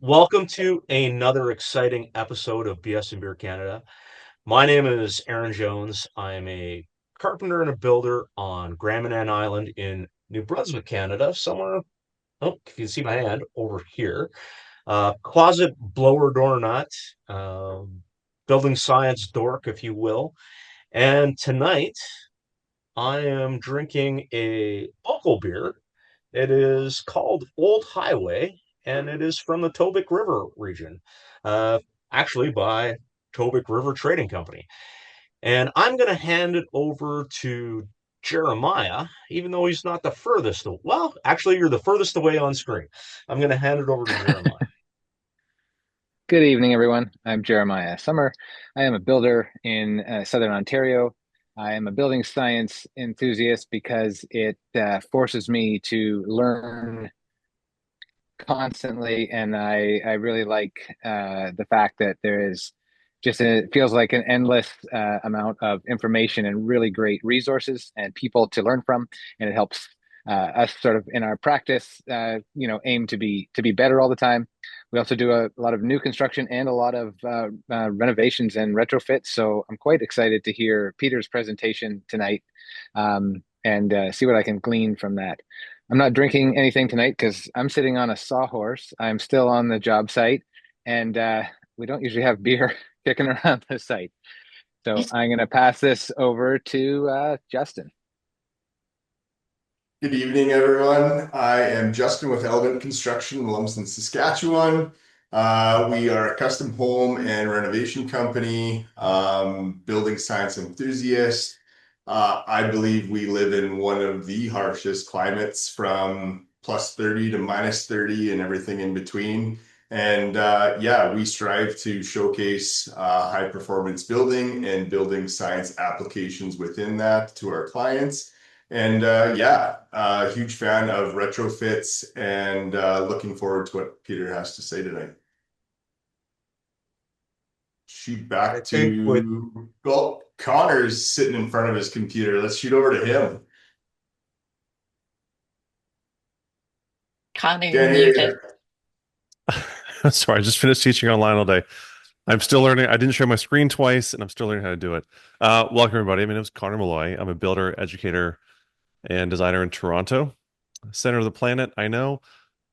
Welcome to another exciting episode of BS&BEER Canada. My name is Aaron Jones. I am a carpenter and a builder on Grand Manan Island in New Brunswick, Canada, somewhere, oh, if you can see my hand, over here. Closet blower door nut, building science dork, if you will. And tonight, I am drinking a local beer. It is called Old Highway, and it is from the Tobic River region, uh, actually by Tobic River Trading Company. And I'm going to hand it over to Jeremiah, even though he's not the furthest. Well, actually, you're the furthest away on screen. I'm going to hand it over to Jeremiah. Good evening, everyone. I'm Jeremiah Summer. I am a builder in Southern Ontario. I am a building science enthusiast because it forces me to learn constantly, and I really like the fact that there is it feels like an endless amount of information and really great resources and people to learn from, and it helps us sort of in our practice, aim to be better all the time. We also do a lot of new construction and a lot of renovations and retrofits. So I'm quite excited to hear Peter's presentation tonight, and see what I can glean from that. I'm not drinking anything tonight because I'm sitting on a sawhorse. I'm still on the job site, and we don't usually have beer kicking around the site. So I'm going to pass this over to Justin. Good evening, everyone. I am Justin with Element Construction in Lumsden, Saskatchewan. We are a custom home and renovation company, building science enthusiast. I believe we live in one of the harshest climates from plus 30 to minus 30 and everything in between. And yeah, we strive to showcase high performance building and building science applications within that to our clients. And yeah, huge fan of retrofits and looking forward to what Peter has to say tonight. Shoot I back think with to, well, Connor's sitting in front of his computer. Let's shoot over to him. Connor, you're Can't hear muted. you. Sorry, I just finished teaching online all day. I'm still learning. I didn't share my screen twice, and I'm still learning how to do it. Welcome, everybody. My name is Connor Malloy. I'm a builder, educator, and designer in Toronto, center of the planet. I know,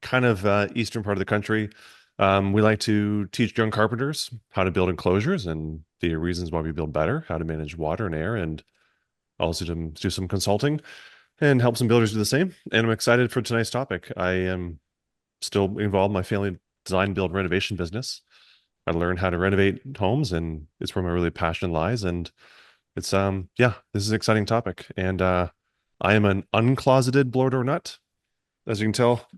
kind of eastern part of the country. We like to teach young carpenters how to build enclosures and the reasons why we build better, how to manage water and air, and also to do some consulting and help some builders do the same. And I'm excited for tonight's topic. I am still involved in my family design, build, renovation business. I learned how to renovate homes, and it's where my really passion lies. And it's yeah, this is an exciting topic. And I am an uncloseted blower door nut, as you can tell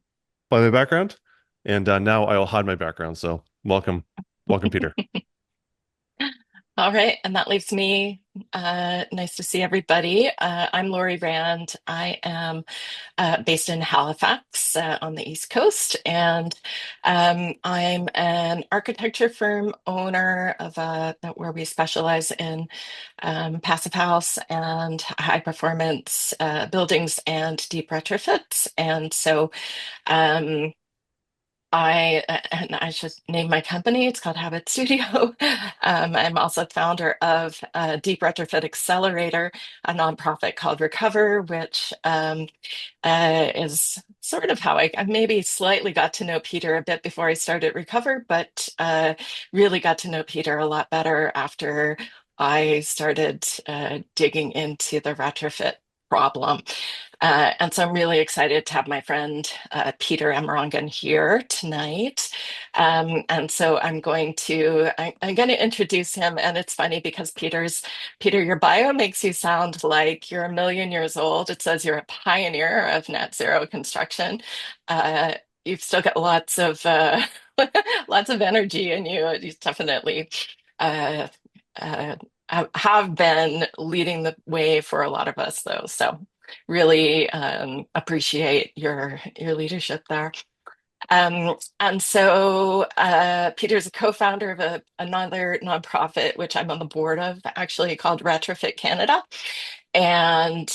by my background. And now I will hide my background. So welcome, Peter. All right, and that leaves me. Nice to see everybody. I'm Lori Rand. I am based in Halifax on the East Coast, and I'm an architecture firm owner of where we specialize in passive house and high performance buildings and deep retrofits. And so um, I should name my company. It's called Habit Studio. I'm also founder of Deep Retrofit Accelerator, a nonprofit called Recover, which is sort of how I maybe slightly got to know Peter a bit before I started Recover, but really got to know Peter a lot better after I started digging into the retrofit problem. And so I'm really excited to have my friend Peter Amerongen here tonight. And so I'm going to introduce him. And it's funny because Peter, your bio makes you sound like you're a million years old. It says you're a pioneer of net zero construction. You've still got lots of lots of energy in you. You definitely uh, uh, have been leading the way for a lot of us, though. So really appreciate your leadership there. And so Peter's a co-founder of another nonprofit, which I'm on the board of, actually called Retrofit Canada. And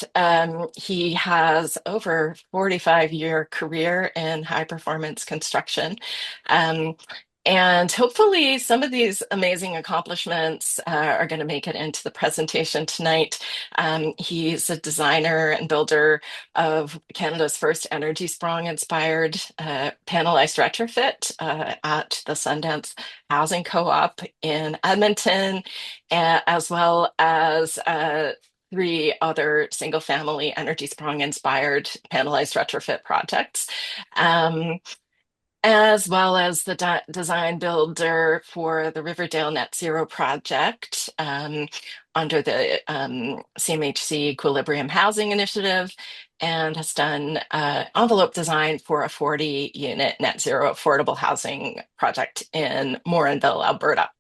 he has over 45-year career in high performance construction. Um, and hopefully some of these amazing accomplishments are going to make it into the presentation tonight. He's a designer and builder of Canada's first Energy Sprong inspired panelized retrofit at the Sundance Housing Co-op in Edmonton, as well as three other single family Energy Sprong inspired panelized retrofit projects. As well as the design builder for the Riverdale Net Zero project under the CMHC Equilibrium Housing Initiative, and has done envelope design for a 40-unit net zero affordable housing project in Morinville, Alberta.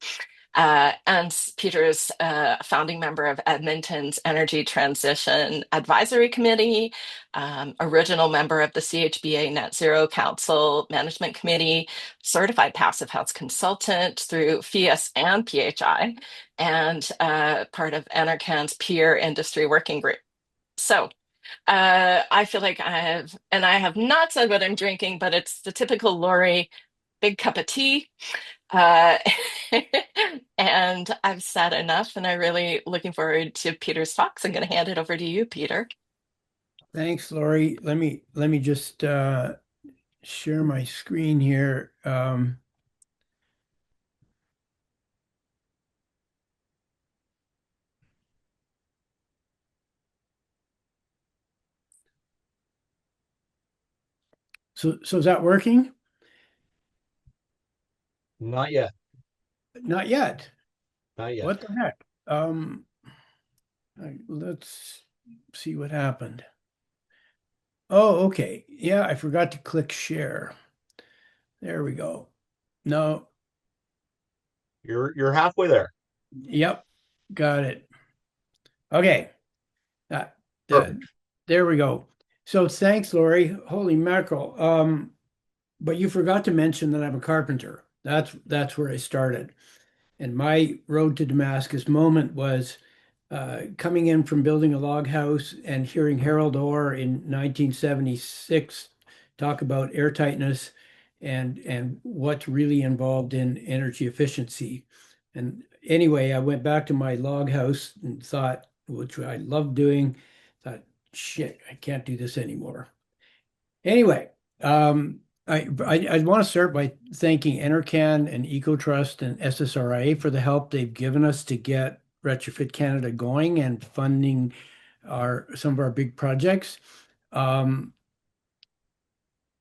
And Peter's a founding member of Edmonton's Energy Transition Advisory Committee, original member of the CHBA Net Zero Council Management Committee, certified passive house consultant through FIAS and PHI, and part of Amerongen's peer industry working group. So I feel like I have not said what I'm drinking, but it's the typical Lori big cup of tea. Uh, and I've said enough, and I'm really looking forward to Peter's talks. I'm going to hand it over to you, Peter. Thanks, Lori. Let me just share my screen here. So is that working? Not yet. Not yet. Not yet. What the heck? Let's see what happened. Oh, okay. Yeah, I forgot to click share. There we go. No. You're halfway there. Yep. Got it. Okay. Perfect. There we go. So thanks, Lori. Holy mackerel. But you forgot to mention that I'm a carpenter. That's where I started. And my road to Damascus moment was coming in from building a log house and hearing Harold Orr in 1976 talk about airtightness and what's really involved in energy efficiency. And anyway, I went back to my log house and thought, which I loved doing, thought, shit, I can't do this anymore. Anyway, I want to start by thanking Enercan and EcoTrust and SSRA for the help they've given us to get Retrofit Canada going and funding some of our big projects. And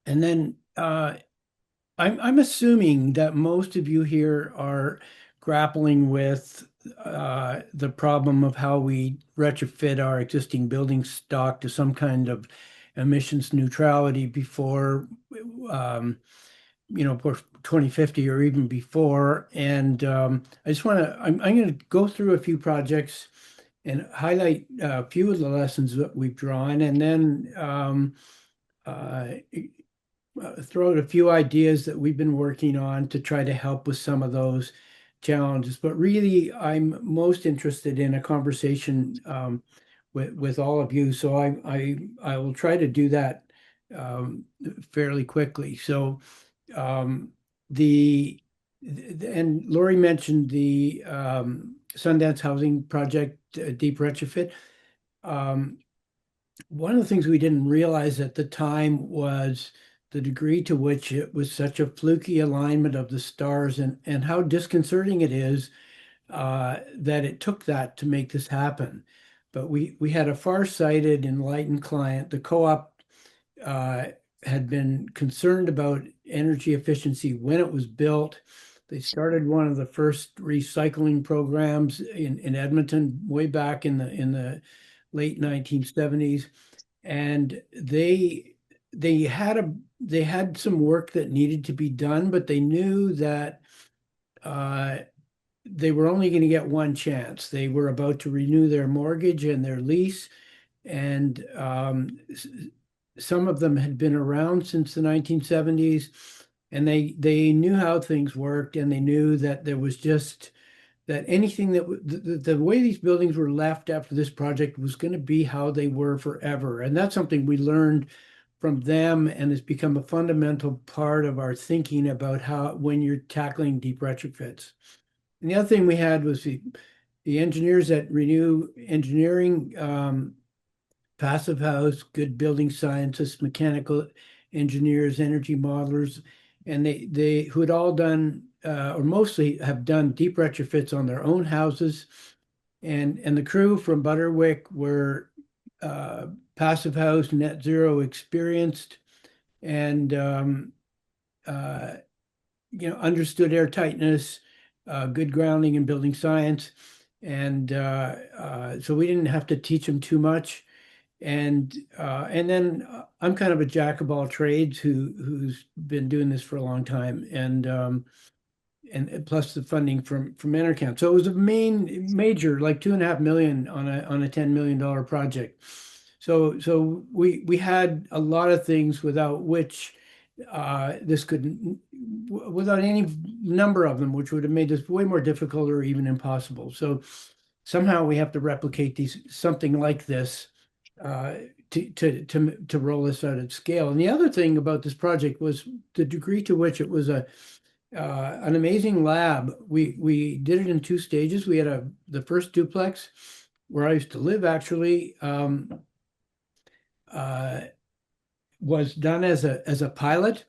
then I'm assuming that most of you here are grappling with the problem of how we retrofit our existing building stock to some kind of emissions neutrality before, for 2050 or even before. And I just want to, I'm going to go through a few projects and highlight a few of the lessons that we've drawn, and then throw out a few ideas that we've been working on to try to help with some of those challenges. But really, I'm most interested in a conversation with all of you. So I will try to do that fairly quickly. So and Lori mentioned the Sundance Housing Project deep retrofit. One of the things we didn't realize at the time was the degree to which it was such a fluky alignment of the stars, and how disconcerting it is that it took that to make this happen. But we had a far-sighted, enlightened client. The co-op had been concerned about energy efficiency when it was built. They started one of the first recycling programs in Edmonton way back in the late 1970s, and they had some work that needed to be done, but they knew that they were only going to get one chance. They were about to renew their mortgage and their lease, and some of them had been around since the 1970s, and they knew how things worked, and they knew that there was just that anything that the way these buildings were left after this project was going to be how they were forever. And that's something we learned from them and has become a fundamental part of our thinking about how when you're tackling deep retrofits. And the other thing we had was the engineers at Renew Engineering, passive house, good building scientists, mechanical engineers, energy modelers, and they who had all done or mostly have done deep retrofits on their own houses, and the crew from Butterwick were passive house, net zero experienced, and understood air tightness, good grounding in building science, and so we didn't have to teach them too much. And then I'm kind of a jack of all trades who's been doing this for a long time, and plus the funding from Amerongen. So it was a major like 2.5 million on a $10 million project. So we had a lot of things without which this could without any number of them, which would have made this way more difficult or even impossible. So somehow we have to replicate something like this uh, to roll this out at scale. And the other thing about this project was the degree to which it was an amazing lab. We did it in two stages. We had the first duplex where I used to live actually uh, was done as a pilot.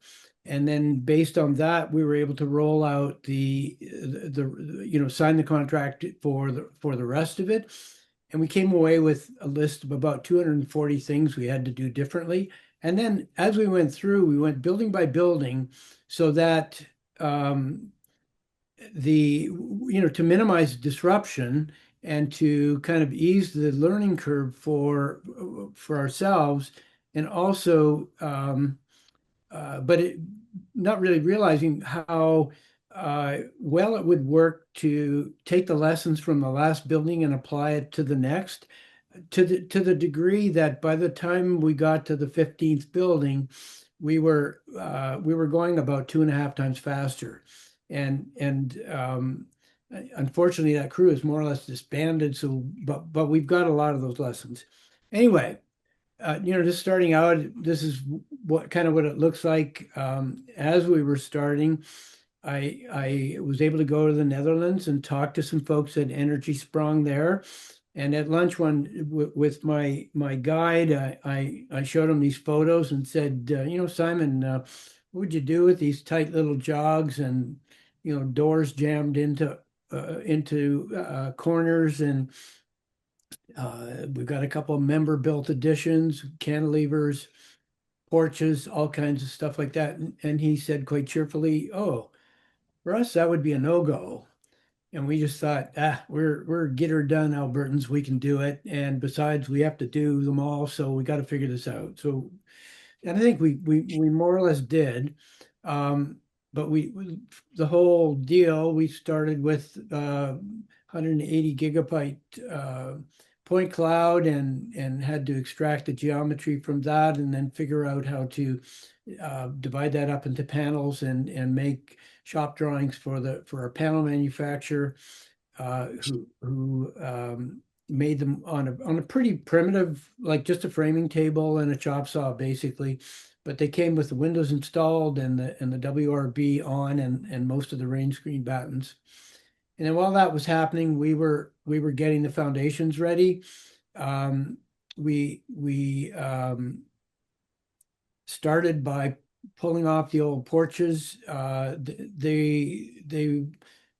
And then based on that, we were able to roll out sign the contract for the rest of it. And we came away with a list of about 240 things we had to do differently. And then as we went through, we went building by building so that to minimize disruption and to kind of ease the learning curve for ourselves, and also not really realizing how well it would work to take the lessons from the last building and apply it to the next, to the degree that by the time we got to the 15th building, we were going about 2.5 times faster, and unfortunately that crew is more or less disbanded. So, but we've got a lot of those lessons. Anyway, just starting out, this is what it looks like. As we were starting, I was able to go to the Netherlands and talk to some folks at Energy Sprong there. And at lunch with my guide, I showed him these photos and said, Simon, what would you do with these tight little jogs and doors jammed into corners, and we've got a couple of member built additions, cantilevers, porches, all kinds of stuff like that. And he said quite cheerfully, "Oh, for us, that would be a no-go." And we just thought, we're get her done Albertans, we can do it. And besides, we have to do them all, so we got to figure this out. So, and I think we more or less did. But the whole deal, we started with 180 gigabyte point cloud and had to extract the geometry from that and then figure out how to divide that up into panels and make shop drawings for our panel manufacturer, who made them on a pretty primitive, like just a framing table and a chop saw basically. But they came with the windows installed and the WRB on and most of the rain screen battens. And then while that was happening, we were getting the foundations ready. We started by pulling off the old porches. They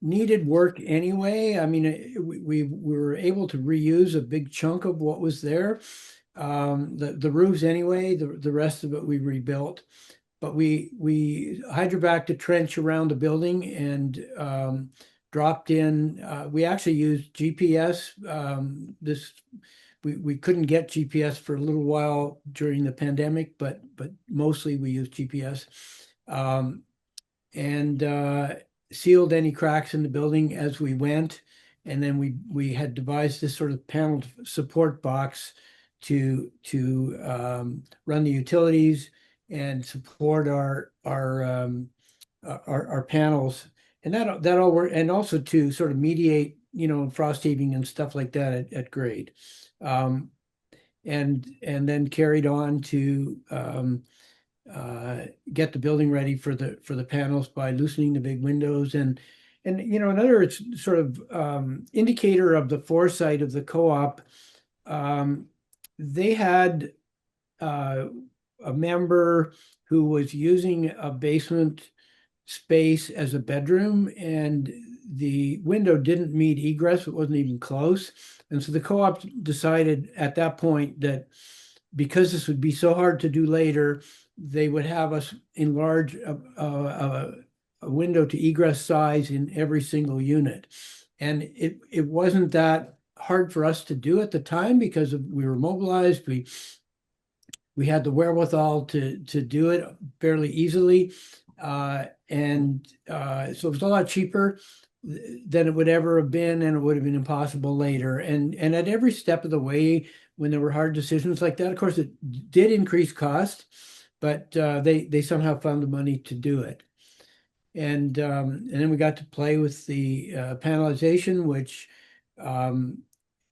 needed work anyway. I mean, we were able to reuse a big chunk of what was there. The roofs anyway, the rest of it we rebuilt. But we hydrovac a trench around the building and dropped in. We actually used GPS. We couldn't get GPS for a little while during the pandemic, but mostly we used GPS, and sealed any cracks in the building as we went. And then we had devised this sort of paneled support box to run the utilities and support our panels. that all worked, and also to sort of mediate, frost heaving and stuff like that at grade. Um, and then carried on to get the building ready for the panels by loosening the big windows, and another sort of indicator of the foresight of the co-op. They had a member who was using a basement space as a bedroom, and the window didn't meet egress. It wasn't even close. And so the co-op decided at that point that because this would be so hard to do later, they would have us enlarge a window to egress size in every single unit. And it wasn't that hard for us to do at the time because we were mobilized. We had the wherewithal to do it fairly easily. So it was a lot cheaper than it would ever have been, and it would have been impossible later. And at every step of the way, when there were hard decisions like that, of course, it did increase cost, but they somehow found the money to do it. And then we got to play with the panelization, which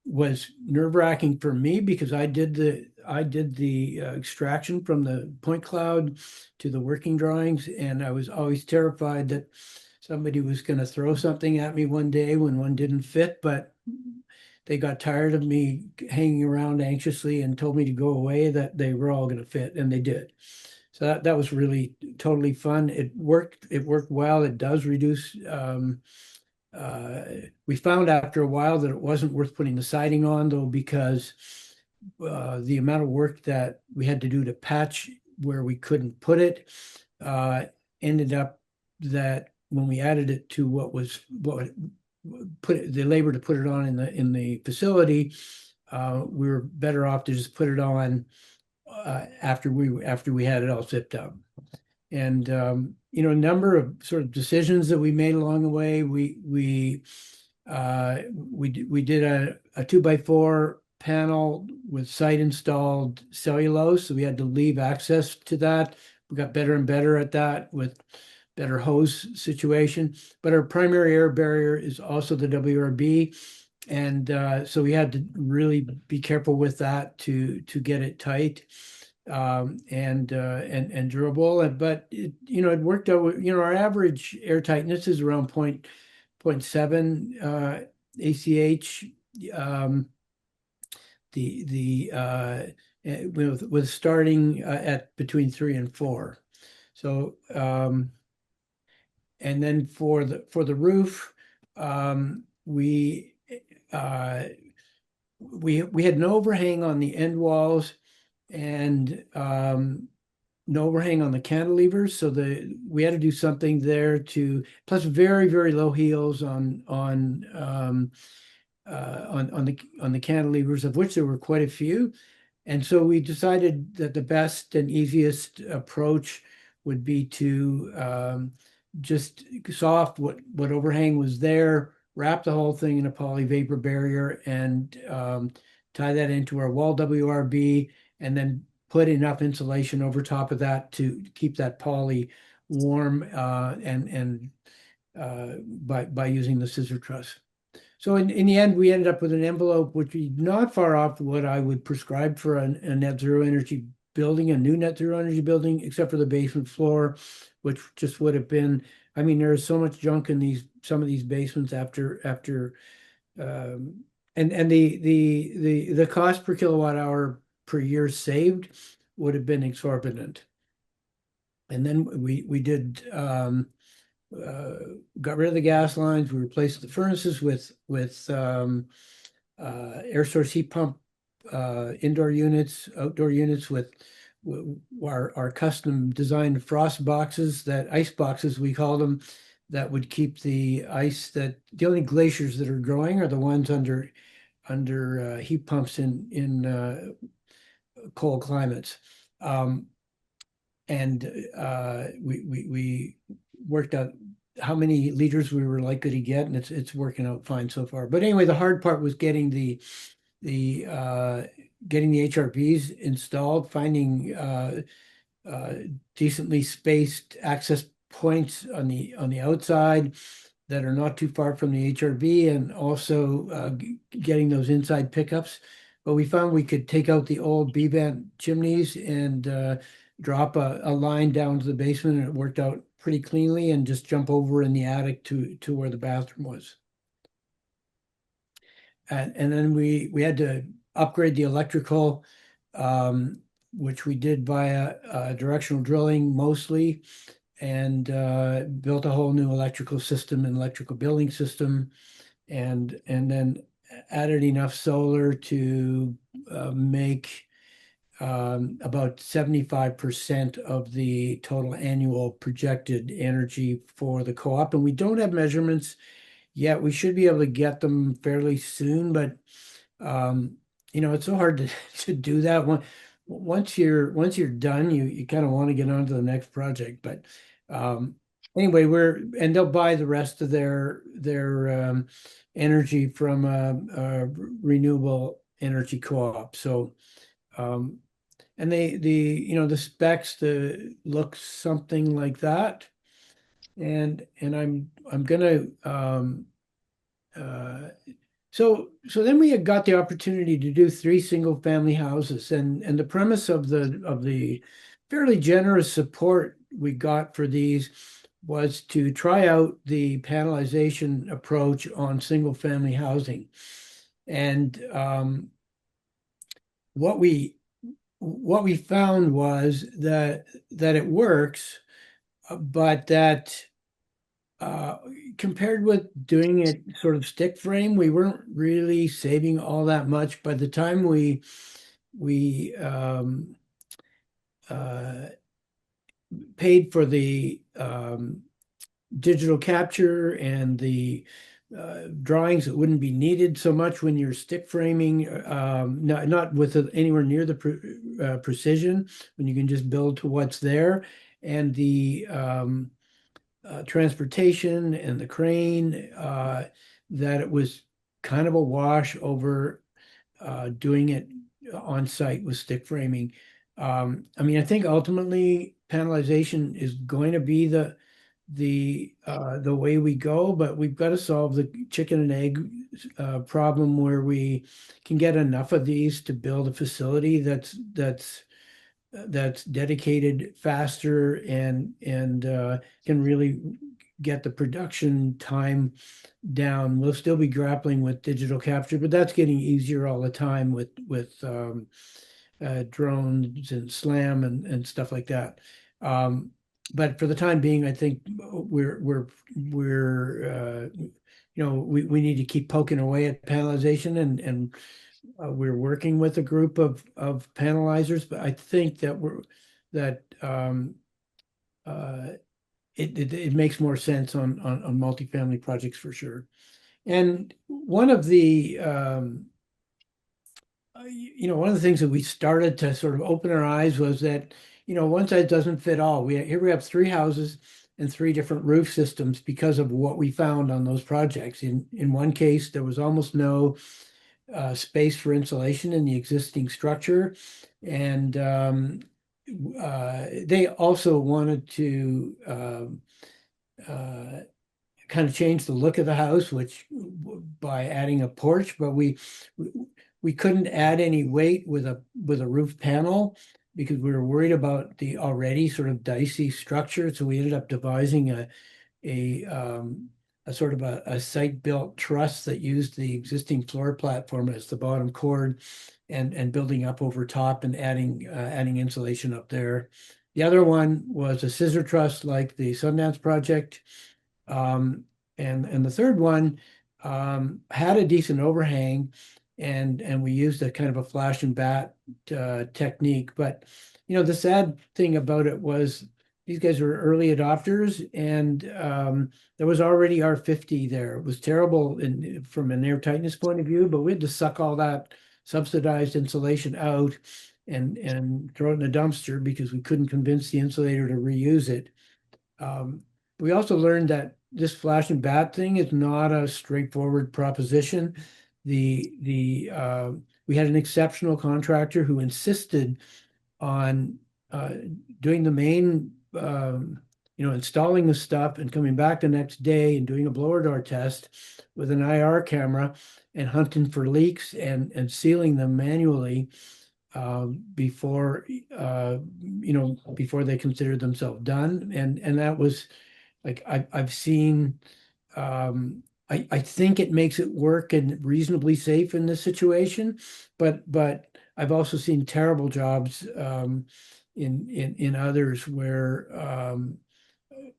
was nerve-wracking for me because I did the extraction from the point cloud to the working drawings, and I was always terrified that somebody was going to throw something at me one day when one didn't fit, but they got tired of me hanging around anxiously and told me to go away, that they were all going to fit, and they did. So that was really totally fun. It worked well. It does reduce we found after a while that it wasn't worth putting the siding on, though, because the amount of work that we had to do to patch where we couldn't put it ended up that when we added it to what put the labor to put it on in the facility, we were better off to just put it on after we had it all zipped up. And a number of sort of decisions that we made along the way. We did a 2x4 panel with site installed cellulose, so we had to leave access to that. We got better and better at that with better hose situation. But our primary air barrier is also the WRB, and so we had to really be careful with that to get it tight. And durable, but it worked out. Our average air tightness is around 0.7 ACH. With starting at between 3 and 4. So and then for the roof, we had an overhang on the end walls and no overhang on the cantilevers, so we had to do something there plus very, very low heels on the cantilevers, of which there were quite a few. And so we decided that the best and easiest approach would be to just soft what overhang was there, wrap the whole thing in a poly vapor barrier, and tie that into our wall WRB, and then put enough insulation over top of that to keep that poly warm, and by using the scissor truss. So in the end, we ended up with an envelope which is not far off what I would prescribe for a net zero energy building, a new net zero energy building, except for the basement floor, which just would have been. I mean, there is so much junk in some of these basements after and the cost per kilowatt hour per year saved would have been exorbitant. And then we did got rid of the gas lines. We replaced the furnaces with air source heat pump indoor units, outdoor units with our custom designed frost boxes, that ice boxes we call them, that would keep the ice. That the only glaciers that are growing are the ones under heat pumps in cold climates. And we worked out how many liters we were likely to get, and it's working out fine so far. But anyway, the hard part was getting the HRVs installed, finding decently spaced access points on the outside that are not too far from the HRV, and also getting those inside pickups. But we found we could take out the old B-vent chimneys and drop a line down to the basement, and it worked out pretty cleanly, and just jump over in the attic to where the bathroom was. And then we had to upgrade the electrical, which we did via directional drilling mostly, and built a whole new electrical system and electrical building system, and then added enough solar to make about 75% of the total annual projected energy for the co-op. And we don't have measurements yet. We should be able to get them fairly soon, but it's so hard to do that. Once you're done, you kind of want to get on to the next project. But anyway, and they'll buy the rest of their energy from a renewable energy co-op. So and the specs look something like that. And I'm gonna so then we had got the opportunity to do 3 single-family houses, and the premise of the fairly generous support we got for these was to try out the panelization approach on single-family housing. And what we found was that it works, but that compared with doing it sort of stick frame, we weren't really saving all that much. By the time we paid for the digital capture and the drawings that wouldn't be needed so much when you're stick framing, not with anywhere near the precision, when you can just build to what's there, and the transportation and the crane, that it was kind of a wash over doing it on site with stick framing. I think ultimately panelization is going to be the way we go, but we've got to solve the chicken and egg problem, where we can get enough of these to build a facility that's dedicated faster and can really get the production time down. We'll still be grappling with digital capture, but that's getting easier all the time with drones and SLAM and stuff like that. But for the time being, I think we need to keep poking away at panelization, and we're working with a group of panelizers. But I think that it makes more sense on multifamily projects for sure. And one of the things that we started to sort of open our eyes was that one size doesn't fit all. Here we have 3 houses and 3 different roof systems because of what we found on those projects. In one case, there was almost no space for insulation in the existing structure, and they also wanted to kind of change the look of the house, which by adding a porch, but we couldn't add any weight with a roof panel because we were worried about the already sort of dicey structure. So we ended up devising a sort of a site-built truss that used the existing floor platform as the bottom chord, and building up over top and adding insulation up there. The other one was a scissor truss like the Sundance project. And the third one had a decent overhang, and we used a kind of a flash and bat technique. But the sad thing about it was these guys were early adopters, and there was already R50 there. It was terrible from an air tightness point of view, but we had to suck all that subsidized insulation out and throw it in a dumpster because we couldn't convince the insulator to reuse it. We also learned that this flash and bat thing is not a straightforward proposition. We had an exceptional contractor who insisted on doing the main installing the stuff and coming back the next day and doing a blower door test with an IR camera and hunting for leaks and sealing them manually before before they considered themselves done. And that was like I've seen. I think it makes it work and reasonably safe in this situation, but I've also seen terrible jobs in others where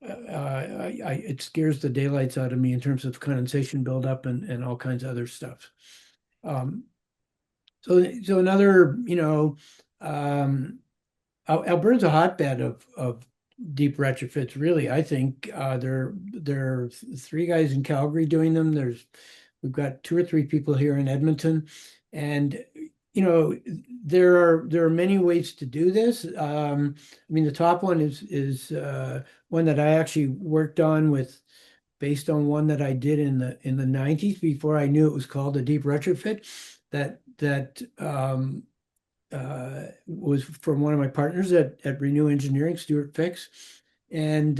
it scares the daylights out of me in terms of condensation buildup and all kinds of other stuff. Um, so another, Alberta's a hotbed of deep retrofits, really. I think there are three guys in Calgary doing them. We've got two or three people here in Edmonton, and there are many ways to do this. I mean, the top one is one that I actually worked on based on one that I did in the 90s before I knew it was called a deep retrofit. That was from one of my partners at Renew Engineering, Stuart Fix. And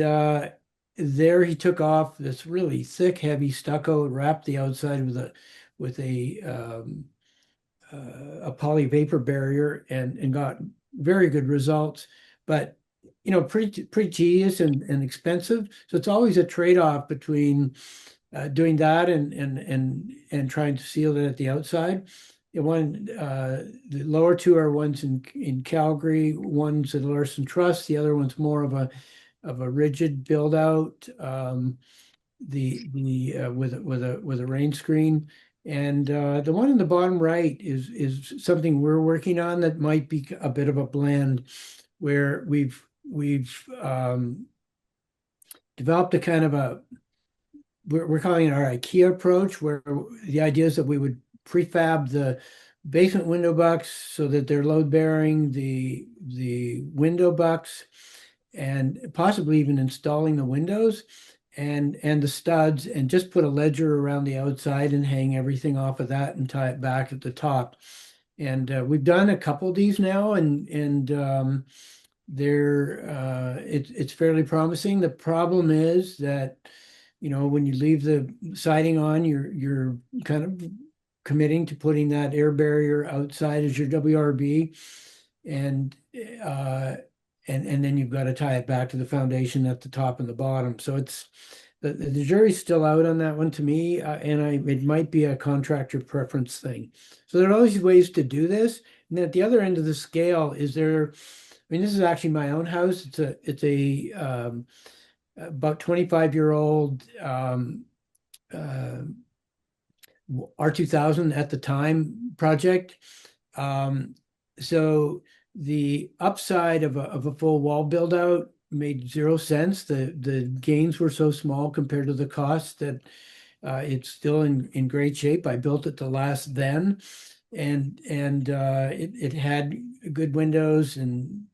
there he took off this really thick, heavy stucco, wrapped the outside with a poly vapor barrier and got very good results. But pretty tedious and expensive. So it's always a trade-off between doing that and trying to seal it at the outside. The lower two are ones in Calgary, one's at Larson Trust, the other one's more of a rigid build out, with a rain screen. And the one in the bottom right is something we're working on that might be a bit of a blend, where we've developed a kind of we're calling it our IKEA approach, where the idea is that we would prefab the basement window bucks so that they're load bearing, the window bucks, and possibly even installing the windows and the studs, and just put a ledger around the outside and hang everything off of that and tie it back at the top. And we've done a couple of these now, and it's fairly promising. The problem is that when you leave the siding on, you're kind of committing to putting that air barrier outside as your WRB, and then you've got to tie it back to the foundation at the top and the bottom. So it's the jury's still out on that one to me, and it might be a contractor preference thing. So there are all these ways to do this, and then at the other end of the scale is there. I mean, this is actually my own house. It's a about 25-year-old R2000 at the time project. So the upside of a full wall build out made zero sense. The gains were so small compared to the cost that it's still in great shape. I built it to last then, and it had good windows and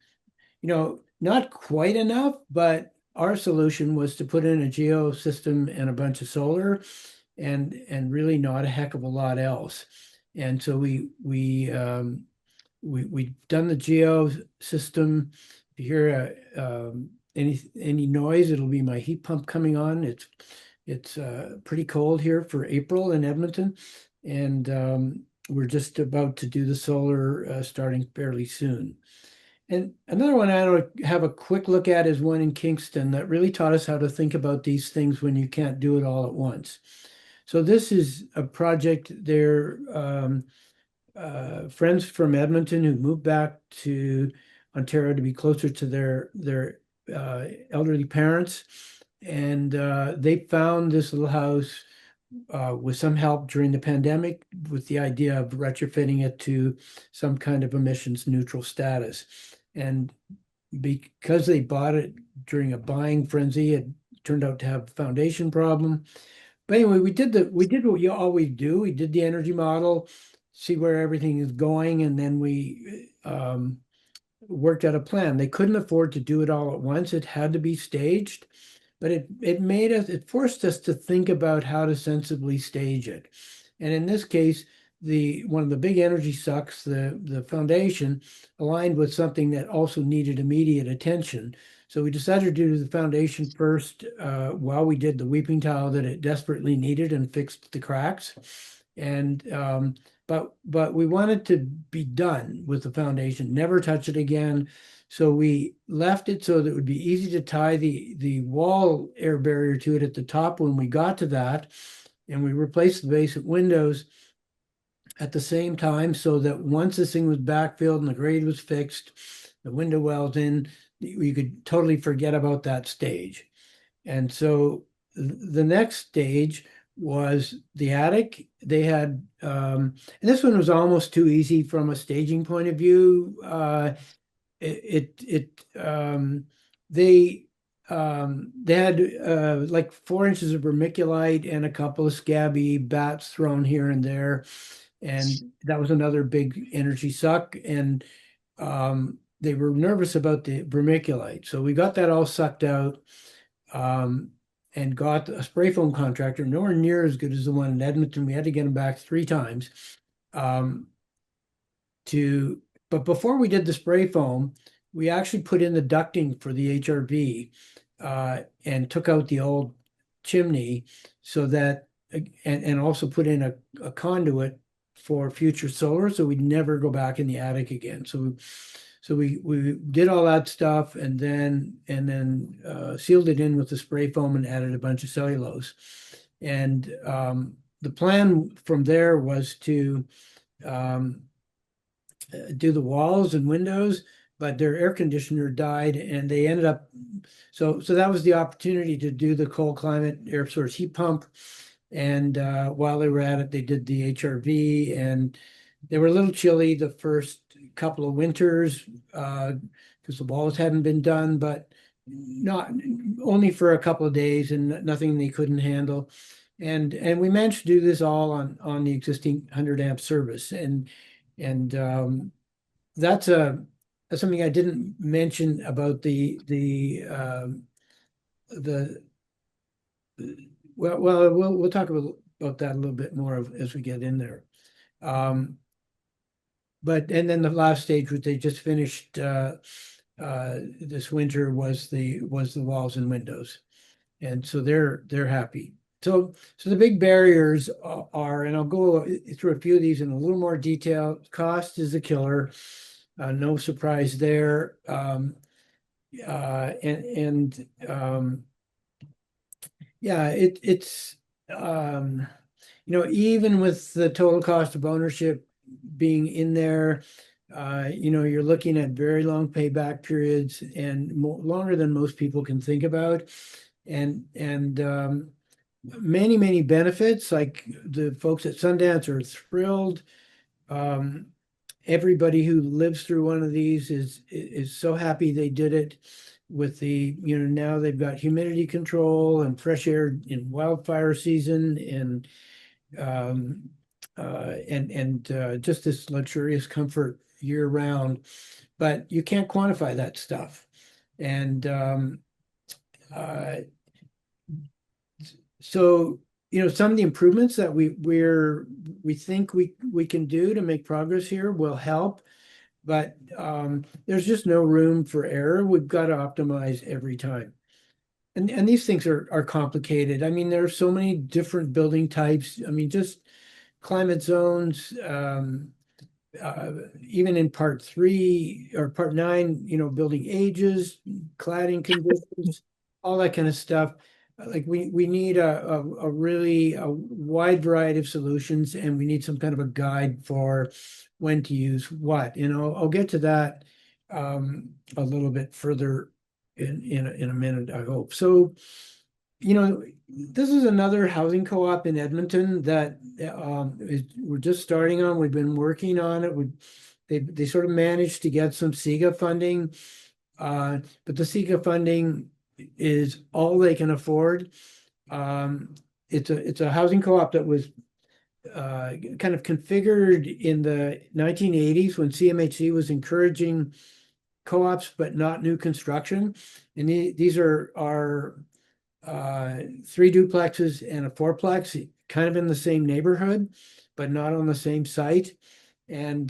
not quite enough, but our solution was to put in a geo system and a bunch of solar and really not a heck of a lot else. And so we've done the geo system. If you hear any noise, it'll be my heat pump coming on. It's pretty cold here for April in Edmonton, and we're just about to do the solar starting fairly soon. And another one I don't have a quick look at is one in Kingston that really taught us how to think about these things when you can't do it all at once. So this is a project. They're friends from Edmonton who moved back to Ontario to be closer to their elderly parents, and they found this little house with some help during the pandemic, with the idea of retrofitting it to some kind of emissions neutral status. And because they bought it during a buying frenzy, it turned out to have a foundation problem. But anyway, we did what you always do. We did the energy model, see where everything is going, and then we worked out a plan. They couldn't afford to do it all at once. It had to be staged, but it forced us to think about how to sensibly stage it. And in this case, one of the big energy sucks, the foundation, aligned with something that also needed immediate attention. So we decided to do the foundation first while we did the weeping tile that it desperately needed and fixed the cracks. And but we wanted to be done with the foundation, never touch it again. So we left it so that it would be easy to tie the wall air barrier to it at the top when we got to that. And we replaced the basement windows at the same time so that once this thing was backfilled and the grade was fixed, the window wells in, you could totally forget about that stage. And so the next stage was the attic. They had, and this one was almost too easy from a staging point of view. They had like 4 inches of vermiculite and a couple of scabby bats thrown here and there, and that was another big energy suck. And they were nervous about the vermiculite, so we got that all sucked out. And got a spray foam contractor, nowhere near as good as the one in Edmonton. We had to get him back 3 times. But before we did the spray foam, we actually put in the ducting for the HRV and took out the old chimney so that, and also put in a conduit for future solar, so we'd never go back in the attic again. So we did all that stuff and then sealed it in with the spray foam and added a bunch of cellulose. And the plan from there was to do the walls and windows, but their air conditioner died and they ended up, so that was the opportunity to do the cold climate air source heat pump. And while they were at it, they did the HRV, and they were a little chilly the first couple of winters because the walls hadn't been done, but not only for a couple of days and nothing they couldn't handle. And we managed to do this all on the existing 100 amp service. And that's something I didn't mention about we'll talk about that a little bit more as we get in there. But and then the last stage, which they just finished this winter, was the walls and windows, and so they're happy. So the big barriers are, and I'll go through a few of these in a little more detail. Cost is a killer, no surprise there, yeah, it's even with the total cost of ownership being in there, you're looking at very long payback periods and longer than most people can think about, and many benefits. Like the folks at Sundance are thrilled. Everybody who lives through one of these is so happy they did it. With the, now they've got humidity control and fresh air in wildfire season, and just this luxurious comfort year round. But you can't quantify that stuff. And so, some of the improvements that we think we can do to make progress here will help. But there's just no room for error. We've got to optimize every time. And these things are complicated. I mean, there are so many different building types. I mean, just climate zones, even in part 3 or part 9, building ages, cladding conditions, all that kind of stuff. Like we need a really wide variety of solutions, and we need some kind of a guide for when to use what. I'll get to that a little bit further in a minute, I hope. So, this is another housing co-op in Edmonton that we're just starting on. We've been working on it. They sort of managed to get some SIGA funding, but the SIGA funding is all they can afford. It's a housing co-op that was kind of configured in the 1980s when CMHC was encouraging co-ops, but not new construction. And these are 3 duplexes and a 4plex, kind of in the same neighborhood, but not on the same site. And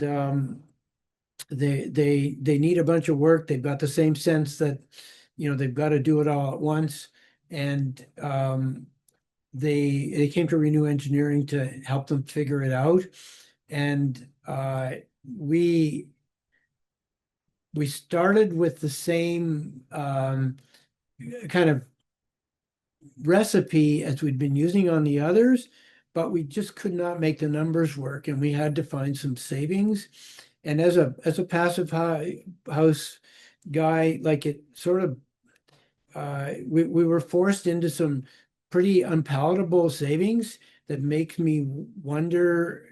they need a bunch of work. They've got the same sense that they've got to do it all at once. And they came to Renew Engineering to help them figure it out. And we started with the same kind of recipe as we'd been using on the others, but we just could not make the numbers work, and we had to find some savings. And as a passive house guy, like it sort of we were forced into some pretty unpalatable savings that makes me wonder,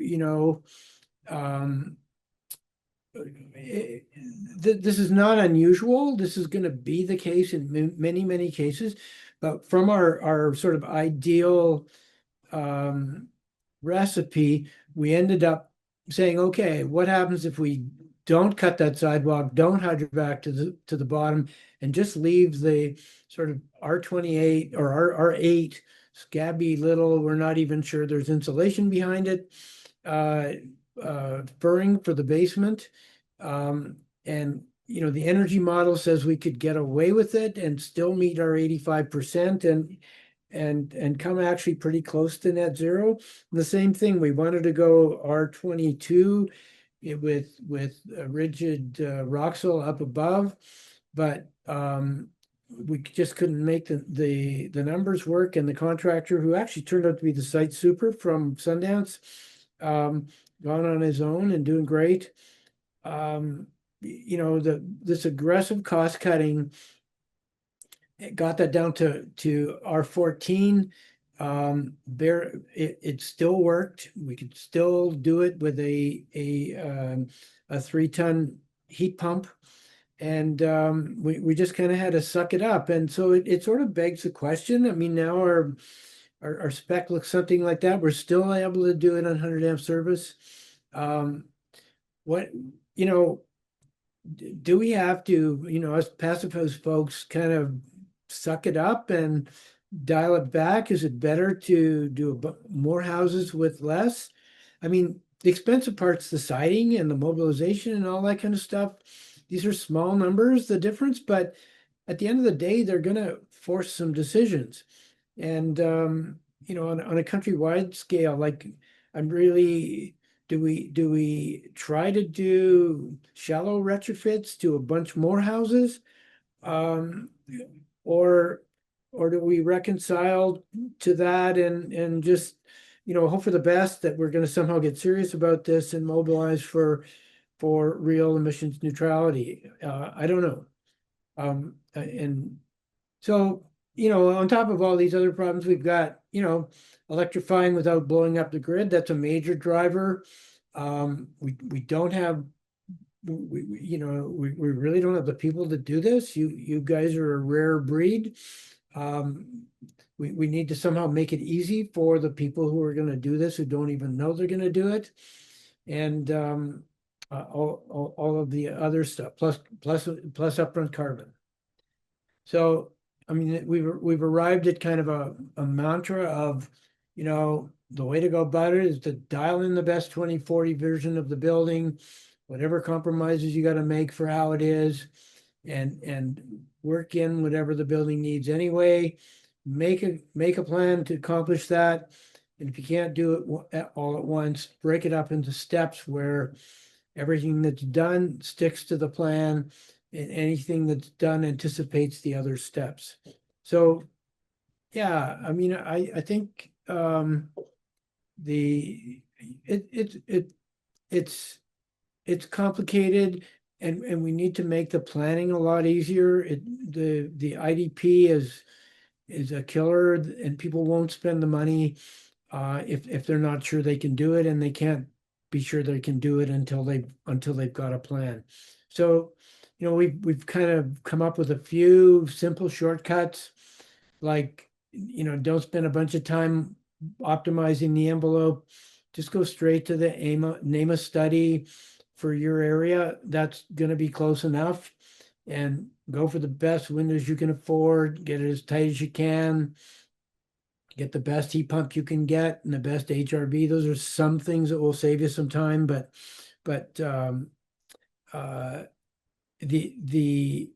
this is not unusual. This is going to be the case in many, many cases. But from our sort of ideal recipe, we ended up saying, okay, what happens if we don't cut that sidewalk, don't hydrovac to the bottom, and just leave the sort of R28 or R8 scabby little, we're not even sure there's insulation behind it, furring for the basement. And the energy model says we could get away with it and still meet our 85% and come actually pretty close to net zero. And the same thing, we wanted to go R22 with a rigid Roxel up above, but we just couldn't make the numbers work. And the contractor, who actually turned out to be the site super from Sundance, gone on his own and doing great. This aggressive cost cutting, it got that down to R14. It still worked. We could still do it with a 3-ton heat pump, and we just kind of had to suck it up. And so it sort of begs the question. I mean, now our spec looks something like that. We're still able to do it on 100 amp service. Do we have to, as passive house folks, kind of suck it up and dial it back? Is it better to do more houses with less? I mean, the expensive part's the siding and the mobilization and all that kind of stuff. These are small numbers, the difference, but at the end of the day, they're going to force some decisions. And, on a countrywide scale, like I'm really, do we try to do shallow retrofits to a bunch more houses? Or do we reconcile to that and just, hope for the best that we're going to somehow get serious about this and mobilize for real emissions neutrality? I don't know. And so, on top of all these other problems, we've got, electrifying without blowing up the grid. That's a major driver. We don't have, we really don't have the people to do this. You guys are a rare breed. We need to somehow make it easy for the people who are going to do this, who don't even know they're going to do it. And all of the other stuff, plus upfront carbon. So, I mean, we've arrived at kind of a mantra of, the way to go about it is to dial in the best 2040 version of the building, whatever compromises you got to make for how it is, and work in whatever the building needs anyway. Make a plan to accomplish that. And if you can't do it all at once, break it up into steps where everything that's done sticks to the plan, and anything that's done anticipates the other steps. So, yeah, I mean, I think it's complicated, and we need to make the planning a lot easier. The IDP is a killer, and people won't spend the money if they're not sure they can do it, and they can't be sure they can do it until they've got a plan. So, we've kind of come up with a few simple shortcuts, like, don't spend a bunch of time optimizing the envelope. Just go straight to the name a study for your area. That's going to be close enough, and go for the best windows you can afford. Get it as tight as you can. Get the best heat pump you can get and the best HRV. Those are some things that will save you some time, but the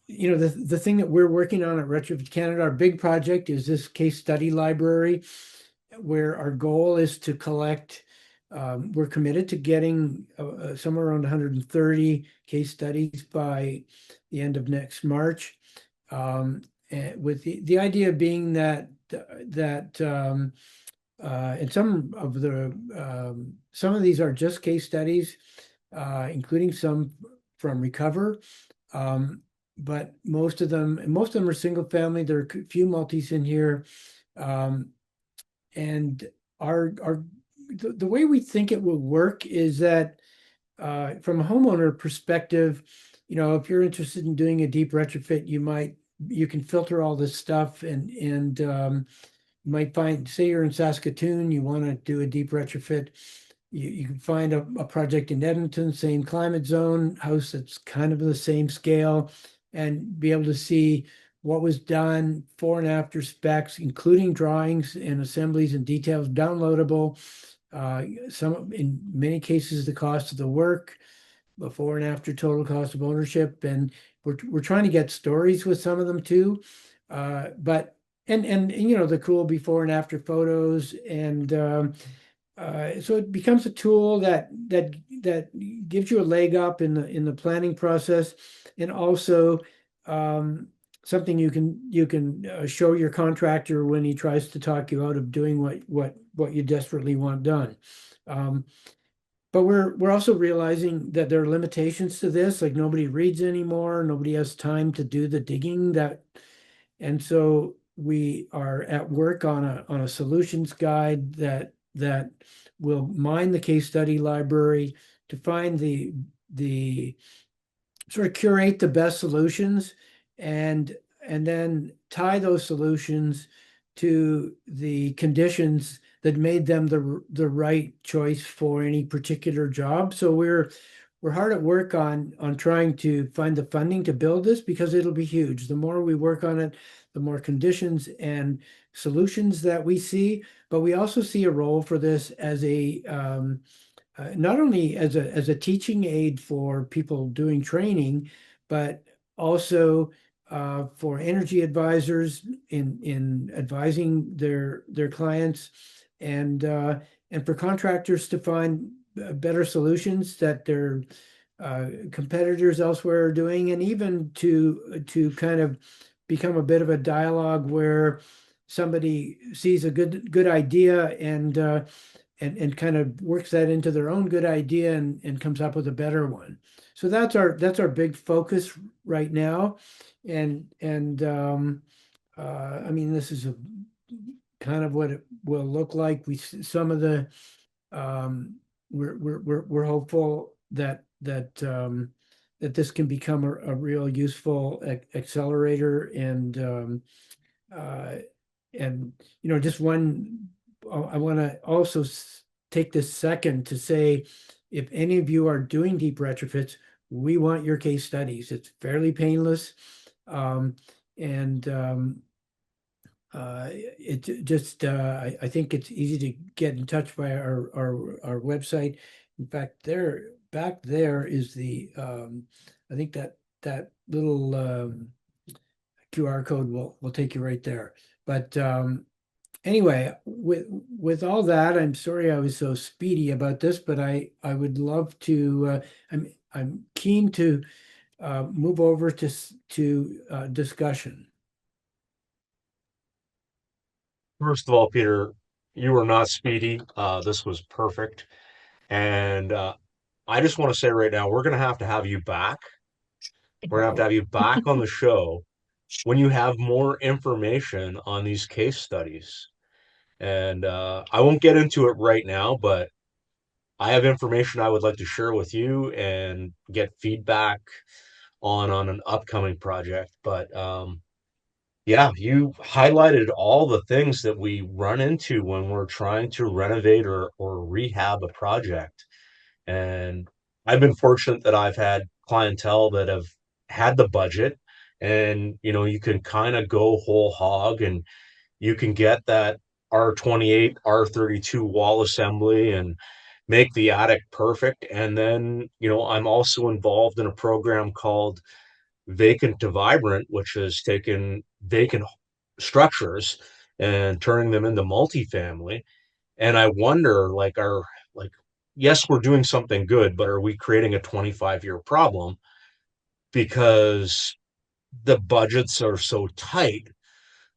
the thing that we're working on at Retrofit Canada, our big project is this case study library, where our goal is to collect. We're committed to getting somewhere around 130 case studies by the end of next March, and with the idea being that and some of these are just case studies, including some from Recover. But most of them are single family. There are a few multis in here. And the way we think it will work is that from a homeowner perspective, if you're interested in doing a deep retrofit, you can filter all this stuff, and you might find, say you're in Saskatoon, you want to do a deep retrofit. You can find a project in Edmonton, same climate zone, house that's kind of the same scale, and be able to see what was done, before and after specs, including drawings and assemblies and details, downloadable. In many cases, the cost of the work, before and after total cost of ownership, and we're trying to get stories with some of them too. But and the cool before and after photos, and so it becomes a tool that gives you a leg up in the planning process, and also something you can show your contractor when he tries to talk you out of doing what you desperately want done. But we're also realizing that there are limitations to this, like nobody reads anymore, nobody has time to do the digging and so we are at work on a solutions guide that will mine the case study library to find the sort of curate the best solutions, and then tie those solutions to the conditions that made them the right choice for any particular job. So we're hard at work on trying to find the funding to build this, because it'll be huge. The more we work on it, the more conditions and solutions that we see. But we also see a role for this as not only as a teaching aid for people doing training, but also for energy advisors in advising their clients, and for contractors to find better solutions that their competitors elsewhere are doing, and even to kind of become a bit of a dialogue where somebody sees a good idea and kind of works that into their own good idea, and comes up with a better one. So that's our big focus right now. And I mean, this is kind of what it will look like. Some of the we're hopeful that this can become a real useful accelerator, and just one. I want to also take this second to say, if any of you are doing deep retrofits, we want your case studies. It's fairly painless, and it just I think it's easy to get in touch by our website. In fact, back there is the I think that little QR code will take you right there. But anyway, with all that, I'm sorry I was so speedy about this, but I would love to. I'm keen to move over to discussion. First of all, Peter, you were not speedy. This was perfect. And I just want to say right now, we're going to have you back. We're going to have you back on the show when you have more information on these case studies. And I won't get into it right now, but I have information I would like to share with you and get feedback on an upcoming project. But yeah, you highlighted all the things that we run into when we're trying to renovate or rehab a project. And I've been fortunate that I've had clientele that have had the budget, and you can kind of go whole hog, and you can get that R28, R32 wall assembly and make the attic perfect. And then, I'm also involved in a program called vacant to vibrant, which is taking vacant structures and turning them into multifamily. And I wonder, like, yes, we're doing something good, but are we creating a 25-year problem because the budgets are so tight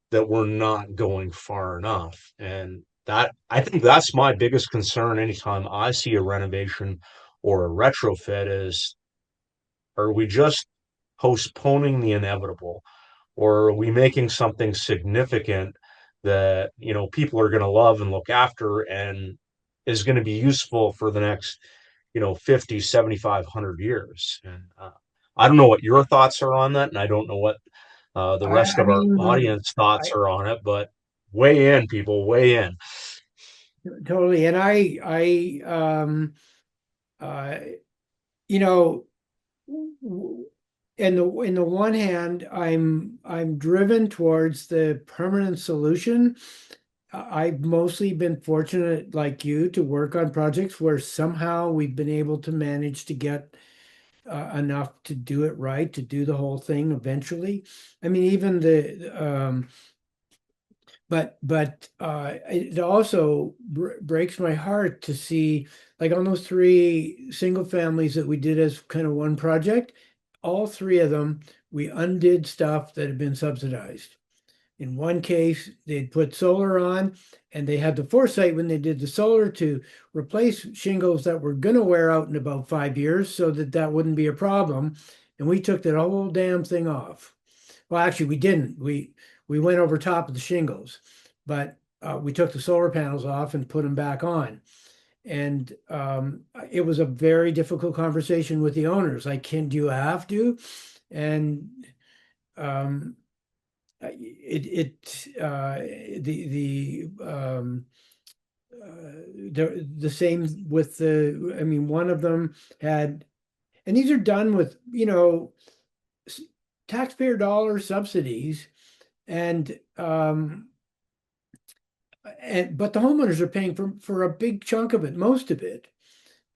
that we're not going far enough? And that, I think that's my biggest concern anytime I see a renovation or a retrofit is, are we just postponing the inevitable, or are we making something significant that, people are going to love and look after and is going to be useful for the next, 50, 75, 100 years? And I don't know what your thoughts are on that, and I don't know what the rest I of our mean, audience thoughts I are on it, but weigh in, people, weigh in. totally. And uh, you know, in the one hand, I'm driven towards the permanent solution. I've mostly been fortunate, like you, to work on projects where somehow we've been able to manage to get enough to do it right, to do the whole thing eventually. I mean, even but it also breaks my heart to see, like, on those three single families that we did as kind of one project, all three of them, we undid stuff that had been subsidized. In one case, they'd put solar on, and they had the foresight when they did the solar to replace shingles that were going to wear out in about 5 years so that that wouldn't be a problem. And we took that whole damn thing off. Well, actually, we didn't. We went over top of the shingles, but we took the solar panels off and put them back on. And it was a very difficult conversation with the owners. Like, do you have to? And um, the same with I mean, one of them had, and these are done with, taxpayer dollar subsidies, and but the homeowners are paying for a big chunk of it, most of it.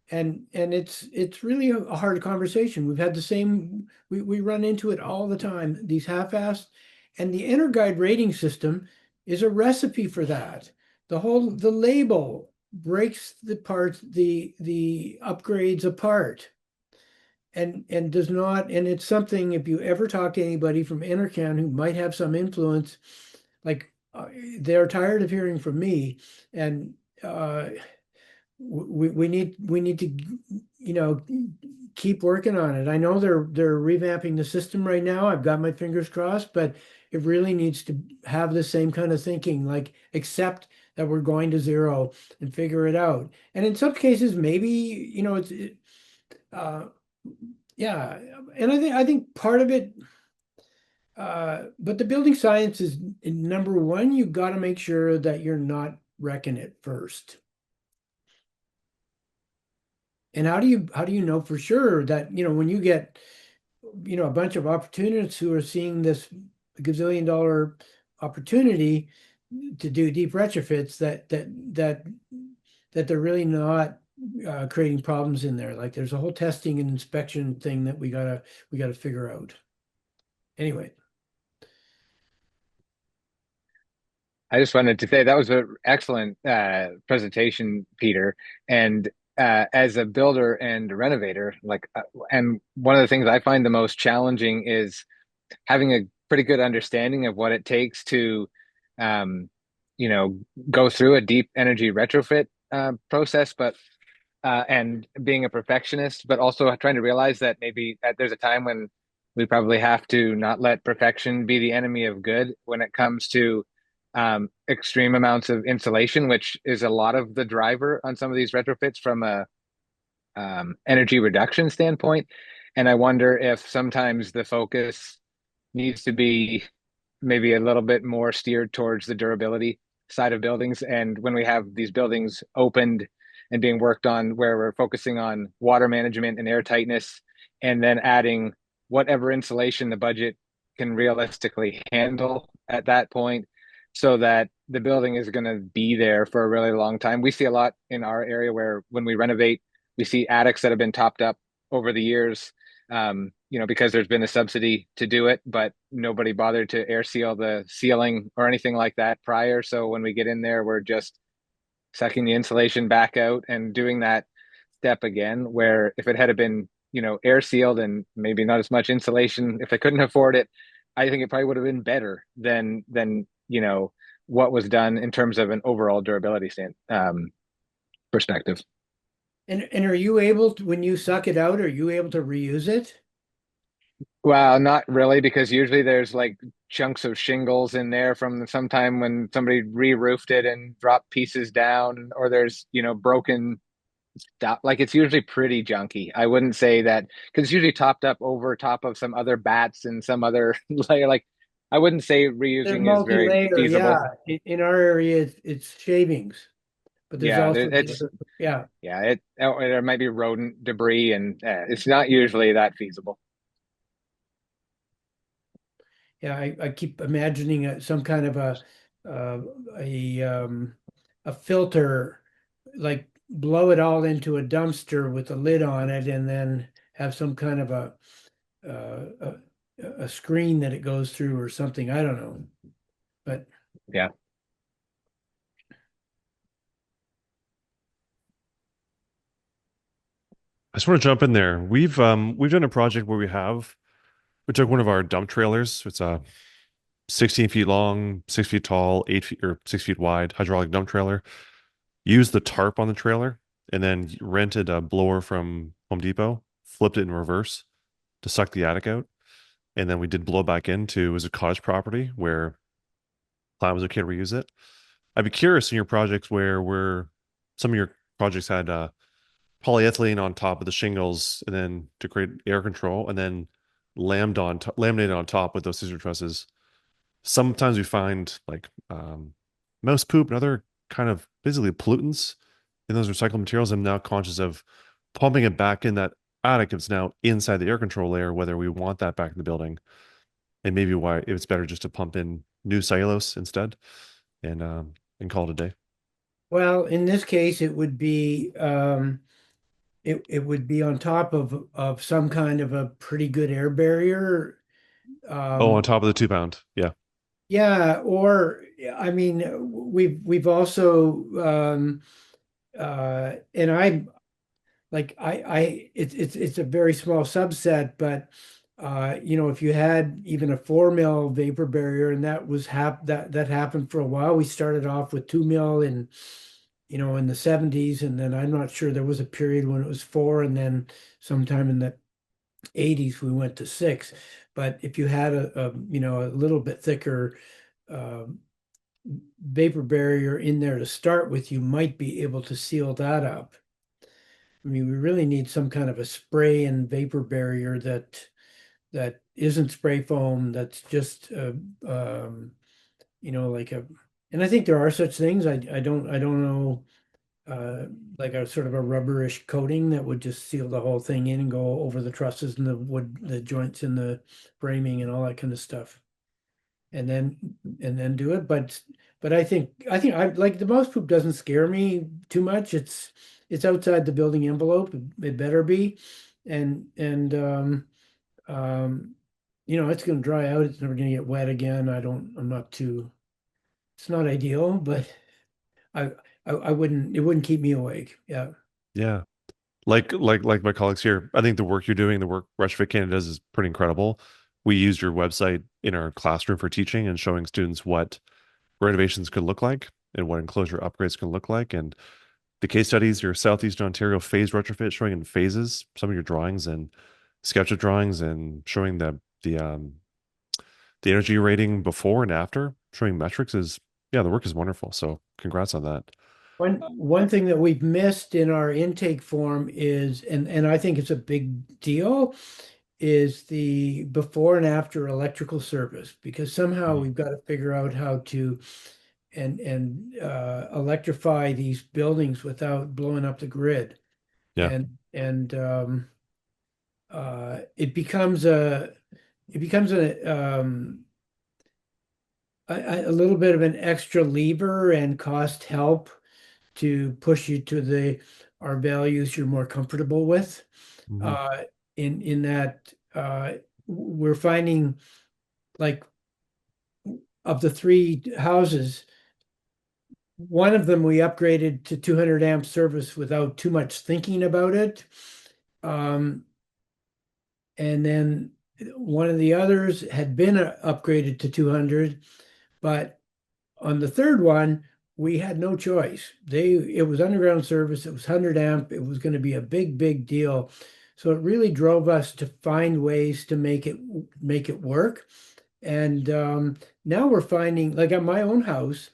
And it's really a hard conversation. We've had the same, we run into it all the time, these half-assed, and the EnerGuide rating system is a recipe for that. The label breaks the upgrades apart, and does not, and it's something, if you ever talk to anybody from Enercan who might have some influence, like, they're tired of hearing from me, and we need to, keep working on it. I know they're revamping the system right now. I've got my fingers crossed, but it really needs to have the same kind of thinking, like, accept that we're going to zero and figure it out. And in some cases, maybe, uh, yeah. And I think part of it, but the building science is number one. You've got to make sure that you're not wrecking it first. And how do you know for sure that, when you get, a bunch of opportunists who are seeing this gazillion-dollar opportunity to do deep retrofits, that they're really not creating problems in there. Like, there's a whole testing and inspection thing that we gotta figure out. Anyway, I just wanted to say that was an excellent presentation, Peter. And as a builder and renovator, and one of the things I find the most challenging is having a pretty good understanding of what it takes to, um, go through a deep energy retrofit process, but and being a perfectionist, but also trying to realize that maybe there's a time when we probably have to not let perfection be the enemy of good when it comes to extreme amounts of insulation, which is a lot of the driver on some of these retrofits from a energy reduction standpoint. And I wonder if sometimes the focus needs to be maybe a little bit more steered towards the durability side of buildings. And when we have these buildings opened and being worked on, where we're focusing on water management and air tightness, and then adding whatever insulation the budget can realistically handle at that point, so that the building is going to be there for a really long time. We see a lot in our area where when we renovate, we see attics that have been topped up over the years because there's been a subsidy to do it, but nobody bothered to air seal the ceiling or anything like that prior. So when we get in there, we're just sucking the insulation back out and doing that step again, where if it had been, air sealed and maybe not as much insulation, if I couldn't afford it, I think it probably would have been better than what was done in terms of an overall durability perspective. And are you able to, when you suck it out, are you able to reuse it? Well, not really, because usually there's like chunks of shingles in there from some time when somebody re-roofed it and dropped pieces down, or there's, broken stuff. Like it's usually pretty junky. I wouldn't say that because it's usually topped up over top of some other bats and some other layer. Like I wouldn't say They're reusing is very multi-layer, yeah. feasible. In our area, it's shavings, but there's Yeah, also the it's other, yeah. yeah, there might be rodent debris, and it's not usually that feasible. Yeah, I keep imagining some kind of uh, a a filter, like blow it all into a dumpster with a lid on it, and then have some kind of a screen that it goes through or something. I don't know, but Yeah. I just want to jump in there. We've done a project where we took one of our dump trailers. It's a 16 feet long, 6 feet tall, 8 feet or 6 feet wide hydraulic dump trailer. Used the tarp on the trailer and then rented a blower from Home Depot, flipped it in reverse to suck the attic out. And then we did blow back into it was a cottage property where plan was okay to reuse it. I'd be curious in your projects where some of your projects had polyethylene on top of the shingles and then to create air control and then laminated on top with those scissor trusses. Sometimes we find like mouse poop and other kind of basically pollutants in those recycled materials. I'm now conscious of pumping it back in that attic. It's now inside the air control layer, whether we want that back in the building, and maybe why it's better just to pump in new cellulose instead and call it a day. well, in this case, it would be it would be on top of some kind of a pretty good air barrier. Oh, on Um, top of the 2 pound. Yeah. yeah, or I mean, we've also and I like it's a very small subset, but if you had even a 4 mil vapor barrier, and that was that happened for a while. We started off with 2 mil in the 70s, and then I'm not sure there was a period when it was four, and then sometime in the 80s we went to six. But if you had a little bit thicker uh, vapor barrier in there to start with, you might be able to seal that up. I mean, we really need some kind of a spray and vapor barrier that isn't spray foam, that's just like a, and I think there are such things. I don't know, uh like a sort of a rubberish coating that would just seal the whole thing in and go over the trusses and the wood, the joints in the framing and all that kind of stuff. And then do it. But I think I like the mouse poop doesn't scare me too much. It's outside the building envelope. It better be. And um it's gonna dry out. It's never gonna get wet again. I'm not too, it's not ideal, but I I wouldn't, it wouldn't keep me awake. Yeah. Yeah. Like my colleagues here, I think the work you're doing, the work Retrofit Canada does is pretty incredible. We used your website in our classroom for teaching and showing students what renovations could look like and what enclosure upgrades can look like. And the case studies, your Southeastern Ontario phase retrofit showing in phases, some of your drawings and sketch of drawings and showing the energy rating before and after, showing metrics is yeah, the work is wonderful. So congrats on that. One thing that we've missed in our intake form is, and I think it's a big deal, is the before and after electrical service, because somehow Mhm. we've got to figure out how to and electrify these buildings without blowing up the grid. Yeah. And it becomes a little bit of an extra lever and cost help to push you to the our values you're more comfortable with. Mhm. Uh, in that we're finding, like, of the three houses, one of them we upgraded to 200 amp service without too much thinking about it. And then one of the others had been upgraded to 200, but on the third one, we had no choice. It was underground service, it was 100 amp, it was going to be a big, big deal. So it really drove us to find ways to make it work. And now we're finding, like at my own house,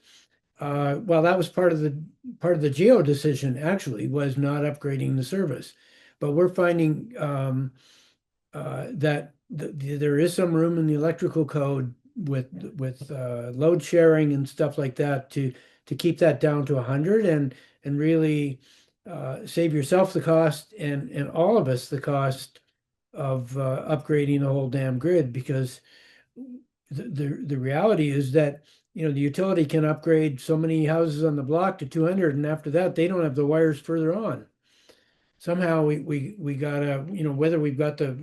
well, that was part of the geo decision actually, was not upgrading the service. But we're finding that there is some room in the electrical code with load sharing and stuff like that to keep that down to 100 and really save yourself the cost and all of us the cost of upgrading the whole damn grid, because the reality is that the utility can upgrade so many houses on the block to 200, and after that they don't have the wires further on. Somehow we gotta, whether we've got the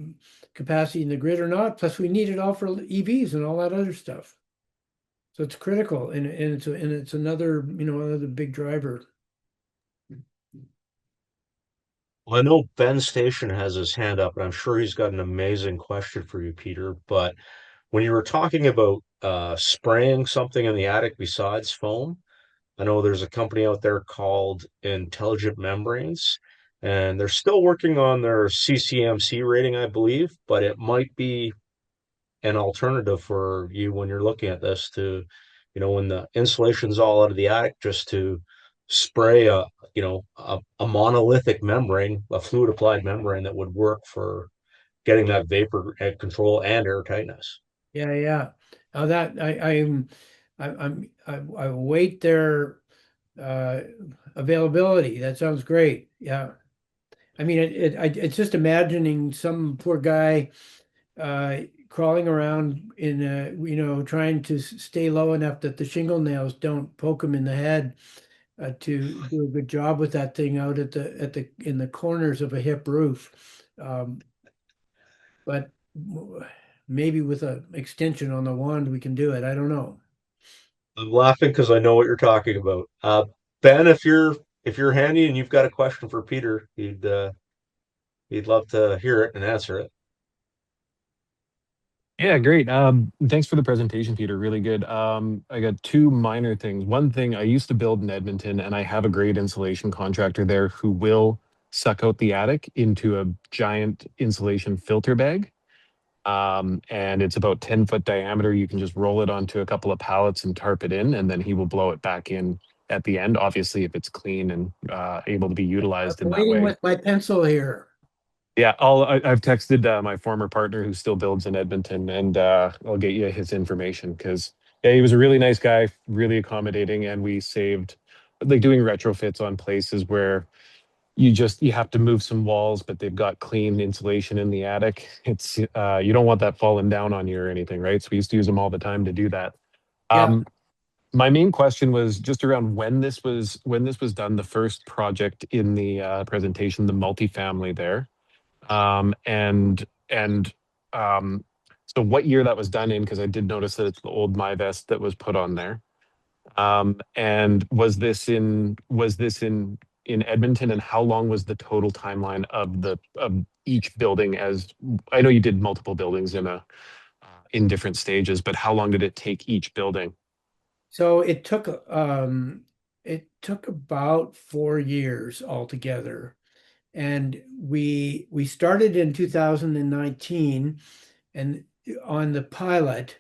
capacity in the grid or not, plus we need it all for EVs and all that other stuff. So it's critical, and it's another big driver. Well, I know Ben Station has his hand up, and I'm sure he's got an amazing question for you, Peter. But when you were talking about spraying something in the attic besides foam, I know there's a company out there called Intelligent Membranes, and they're still working on their CCMC rating, I believe, but it might be an alternative for you when you're looking at this to, when the insulation's all out of the attic, just to spray a monolithic membrane, a fluid applied membrane that would work for getting that vapor control and air tightness. Yeah, yeah. Now that I await their uh, availability. That sounds great. Yeah. I mean, it's just imagining some poor guy crawling around trying to stay low enough that the shingle nails don't poke him in the head, to do a good job with that thing out in the corners of a hip roof. But maybe with an extension on the wand we can do it. I don't know. I'm laughing because I know what you're talking about. Ben, if you're handy and you've got a question for Peter, he'd love to hear it and answer it. Yeah, great. Thanks for the presentation, Peter. Really good. I got two minor things. One thing, I used to build in Edmonton, and I have a great insulation contractor there who will suck out the attic into a giant insulation filter bag. And it's about 10-foot diameter. You can just roll it onto a couple of pallets and tarp it in, and then he will blow it back in at the end, obviously, if it's clean and able to be I'm utilized in that waiting way. with my pencil here. Yeah, I've texted my former partner who still builds in Edmonton, and I'll get you his information because yeah, he was a really nice guy, really accommodating, and we saved like doing retrofits on places where you have to move some walls, but they've got clean insulation in the attic. It's you don't want that falling down on you or anything, right? So we used to use them all the time to do that. Yeah. Um, my main question was just around when this was done, the first project in the presentation, the multifamily there. And so what year that was done in, because I did notice that it's the old MyVest that was put on there. And was this in Edmonton, and how long was the total timeline of each building? As I know you did multiple buildings in different stages, but how long did it take each building? So it took about 4 years altogether. And we started in 2019 and on the pilot,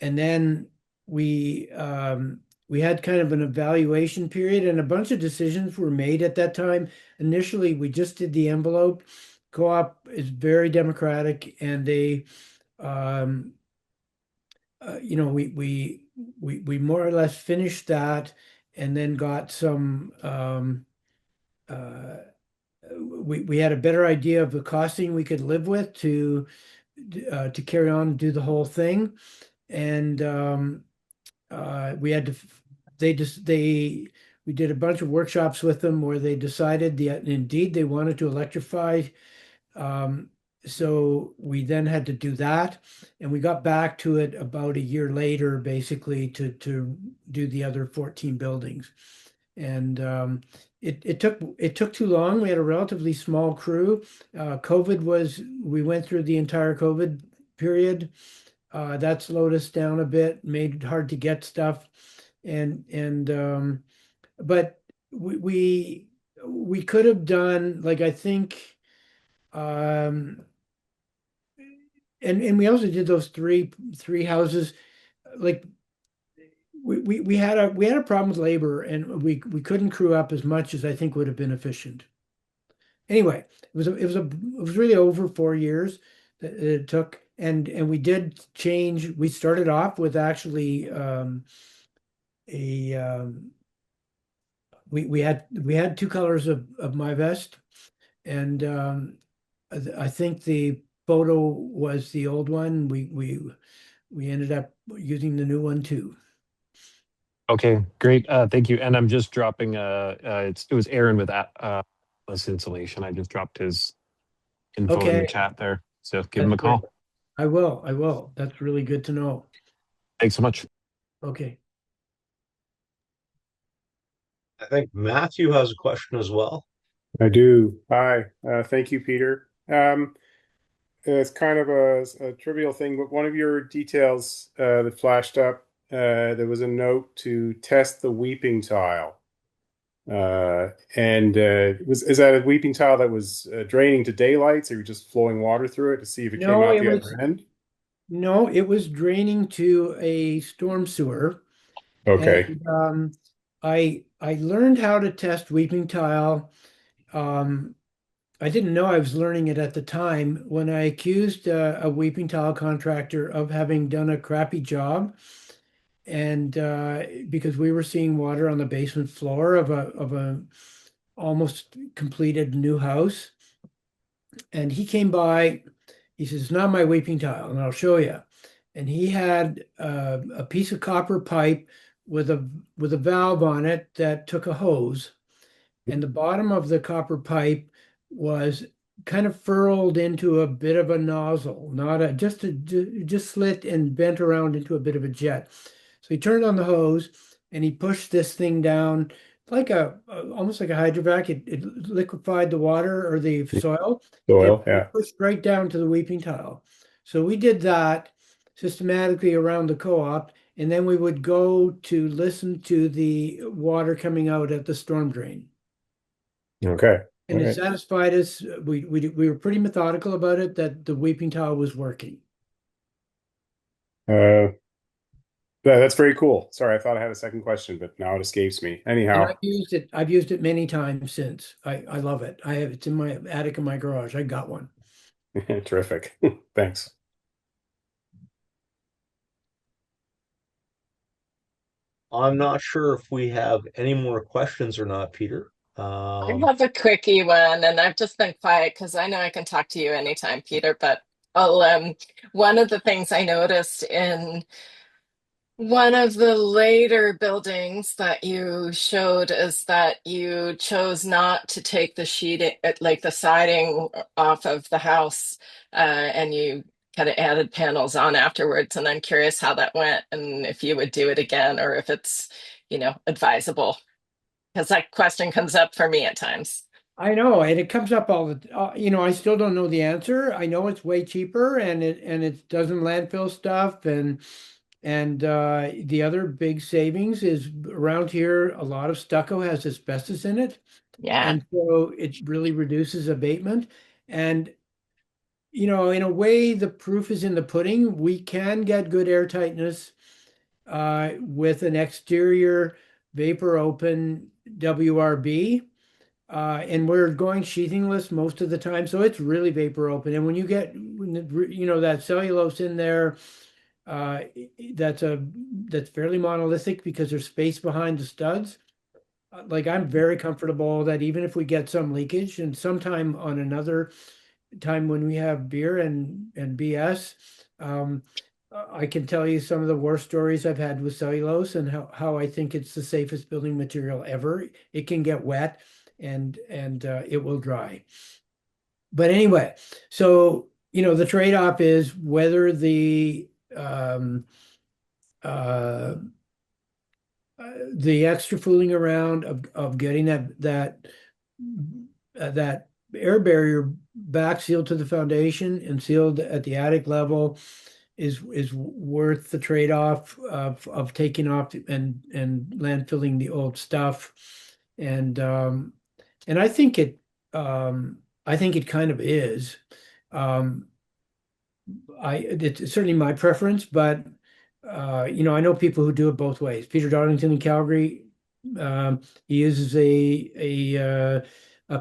and then we had kind of an evaluation period, and a bunch of decisions were made at that time. Initially, we just did the envelope. Co-op is very democratic, and they we more or less finished that, and then got some we had a better idea of the costing we could live with to carry on and do the whole thing. And we had to they just they we did a bunch of workshops with them where they decided indeed they wanted to electrify. so we then had to do that, and we got back to it about a year later, basically to do the other 14 buildings. And it took too long. We had a relatively small crew. We went through the entire COVID period. That slowed us down a bit, made it hard to get stuff, and but we could have done, like, I think, um and we also did those three houses. Like, we had a problem with labor, and we couldn't crew up as much as I think would have been efficient. Anyway, it was really over 4 years that it took, and we did change. We started off with actually a we had two colors of my vest, and I think the photo was the old one. We ended up using the new one too. Okay, great. Thank you. And I'm just dropping it was Aaron with Atlas Insulation. I just dropped his info in the Okay, chat there. So give him that's a great. call. I will. That's really good to know. Thanks so much. Okay. I think Matthew has a question as well. I do. Hi. Thank you, Peter. It's kind of a trivial thing, but one of your details that flashed up, there was a note to test the weeping tile. And is that a weeping tile that was draining to daylights, or you're just flowing water through it to see if it came No, out it the was other end? no, it was draining to a storm sewer, Okay. and I learned how to test weeping tile. Um, I didn't know I was learning it at the time when I accused a weeping tile contractor of having done a crappy job, and because we were seeing water on the basement floor of a almost completed new house, and he came by. He says, "Not my weeping tile," and I'll show you. And he had a piece of copper pipe with a valve on it that took a hose, and the bottom of the copper pipe was kind of furled into a bit of a nozzle, not a just slit and bent around into a bit of a jet. So he turned on the hose and he pushed this thing down like almost like a hydrovac. It liquefied the water or the soil. Soil, It yeah. pushed right down to the weeping tile. So we did that systematically around the co-op, and then we would go to listen to the water coming out at the storm drain. Okay. All And it right. satisfied us. We were pretty methodical about it, that the weeping tile was working. That's very cool. Sorry, I thought I had a second question, but now it escapes me. And Anyhow, I've used it many times since. I love it. It's in my attic in my garage. I got one. terrific. Thanks. I'm not sure if we have any more questions or not, Peter. I have a quickie one, and I've just been quiet because I know I can talk to you anytime, Peter. But I'll one of the things I noticed in one of the later buildings that you showed is that you chose not to take the sheeting, like the siding, off of the house, and you kind of added panels on afterwards. And I'm curious how that went, and if you would do it again, or if it's, advisable, because that question comes up for me at times. I know, and it comes up all the, I still don't know the answer. I know it's way cheaper, and it doesn't landfill stuff, and the other big savings is around here, a lot of stucco has asbestos in it, Yeah. and so it really reduces abatement. And in a way, the proof is in the pudding. We can get good air tightness with an exterior vapor open WRB. And we're going sheathingless most of the time, so it's really vapor open. And when you get, that cellulose in there, uh, that's fairly monolithic because there's space behind the studs. Like, I'm very comfortable that even if we get some leakage, and sometime on another time when we have beer and BS, um, I can tell you some of the worst stories I've had with cellulose, and how I think it's the safest building material ever. It can get wet, and it will dry. But anyway, so the trade-off is whether um, uh, the extra fooling around of getting that air barrier back sealed to the foundation and sealed at the attic level is worth the trade-off of taking off and landfilling the old stuff. And I think it kind of is. Um, it's certainly my preference, but I know people who do it both ways. Peter Darlington in Calgary, he uses a